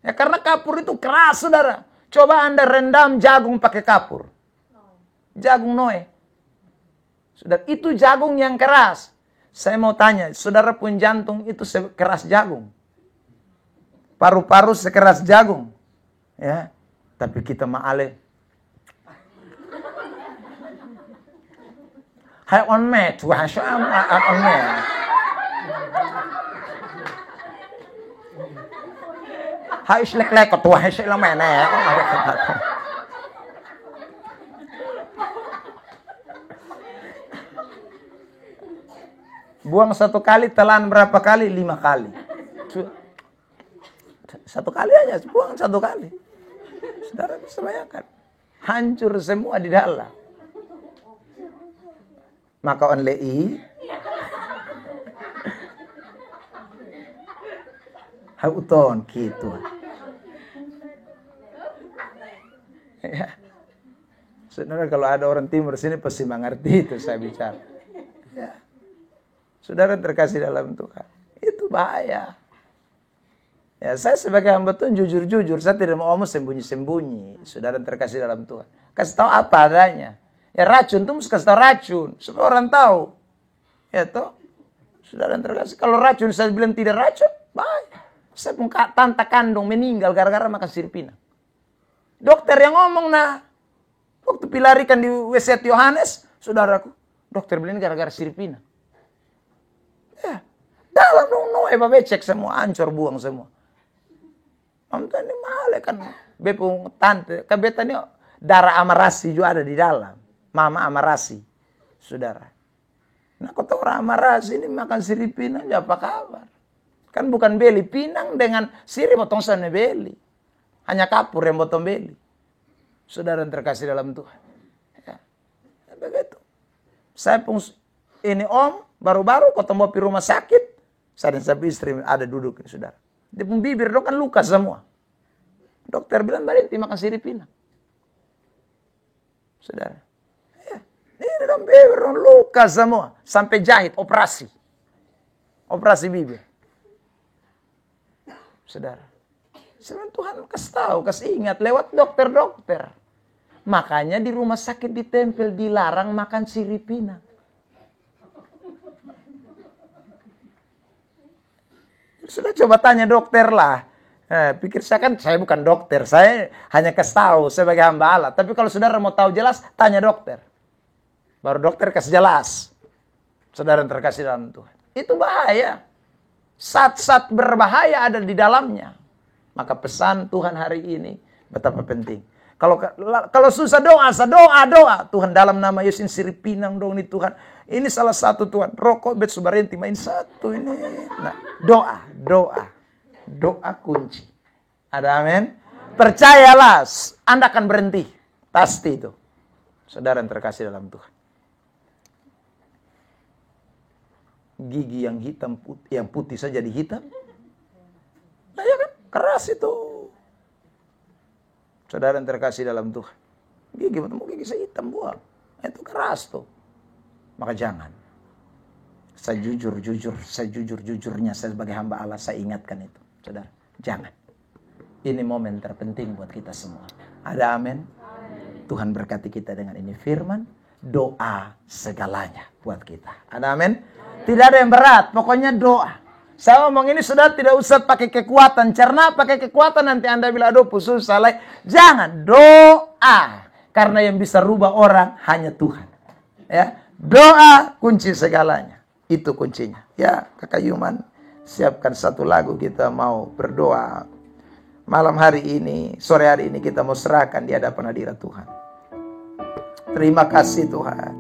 Ya karena kapur itu keras, saudara. Coba Anda rendam jagung pakai kapur. Jagung noe. Saudara, itu jagung yang keras. Saya mau tanya, saudara pun jantung itu keras jagung. Paru-paru sekeras jagung. Ya. Tapi kita ma'ale. Hai on me, tuhan syam on me. Hai slek-lek tuhan syam mana ya. Buang satu kali, telan berapa kali? 5 kali. Satu kali aja, buang satu kali. Saudara bisa bayangkan. Hancur semua di dalam. Maka on lei. Hauton gitu. Ya. Saudara kalau ada orang timur sini pasti mengerti itu saya bicara. Ya. Saudara terkasih dalam Tuhan. Itu bahaya. Ya, saya sebagai hamba Tuhan jujur-jujur, saya tidak mau omong sembunyi-sembunyi. Saudara terkasih dalam Tuhan. Kasih tahu apa adanya. Ya racun tuh mesti kasih tahu racun, supaya orang tahu. Ya toh. Saudara terkasih, kalau racun saya bilang tidak racun, baik. Saya pun tante kandung meninggal gara-gara makan sirih pinang. Dokter yang ngomong nah, waktu pilarikan di WC Yohanes, saudaraku, dokter bilang gara-gara sirih pinang. Ya, dalam dong becek semua, hancur buang semua. Amta ini mahal kan, bepung tante, kabetanya darah Amarasi juga ada di dalam. Mama Amarasi, saudara. Nah, kau tahu orang Amarasi ini makan sirip pinang, ya apa kabar? Kan bukan beli pinang dengan sirip potong sana beli. Hanya kapur yang potong beli. Saudara yang terkasih dalam Tuhan. Ya, begitu. Saya pun ini om, baru-baru kau bawa di rumah sakit. Saya dan sapi istri ada duduk ini, saudara. Dia pun bibir dong kan luka semua. Dokter bilang berhenti makan sirip pinang. Saudara. Ya, ini dong bibir dong luka semua. Sampai jahit, operasi. Operasi bibir. Saudara. Sebenarnya Tuhan kasih tahu, kasih ingat lewat dokter-dokter. Makanya di rumah sakit ditempel dilarang makan sirip pinang. Sudah coba tanya dokter lah. Pikir saya kan, saya bukan dokter. Saya hanya kasih tahu sebagai hamba Allah. Tapi kalau saudara mau tahu jelas, tanya dokter. Baru dokter kasih jelas. Saudara yang terkasih dalam Tuhan. Itu bahaya. Zat-zat berbahaya ada di dalamnya. Maka pesan Tuhan hari ini betapa penting. Kalau susah doa. Tuhan dalam nama Yesus sirip pinang dong nih Tuhan. Ini salah satu Tuhan. Rokok bet subarenti main satu ini. Nah, doa kunci. Ada amin. Percayalah, Anda akan berhenti. Pasti itu. Saudara yang terkasih dalam Tuhan. Gigi yang hitam putih, yang putih saja jadi hitam. Nah ya kan, keras itu. Saudara yang terkasih dalam Tuhan. Gigi saya hitam buang. Itu keras tuh. Maka jangan. Saya jujur-jujurnya saya sebagai hamba Allah, saya ingatkan itu. Saudara, jangan. Ini momen terpenting buat kita semua. Ada amin? Tuhan berkati kita dengan ini firman. Doa segalanya buat kita. Ada amin? Tidak ada yang berat, pokoknya doa. Saya ngomong ini sudah tidak usah pakai kekuatan. Karena pakai kekuatan nanti Anda bilang aduh susah lah. Jangan, doa. Karena yang bisa rubah orang hanya Tuhan. Ya, doa kunci segalanya. Itu kuncinya. Ya, Kakak Yuman, siapkan satu lagu kita mau berdoa. Malam hari ini, sore hari ini kita mau serahkan di hadapan hadirat Tuhan. Terima kasih Tuhan.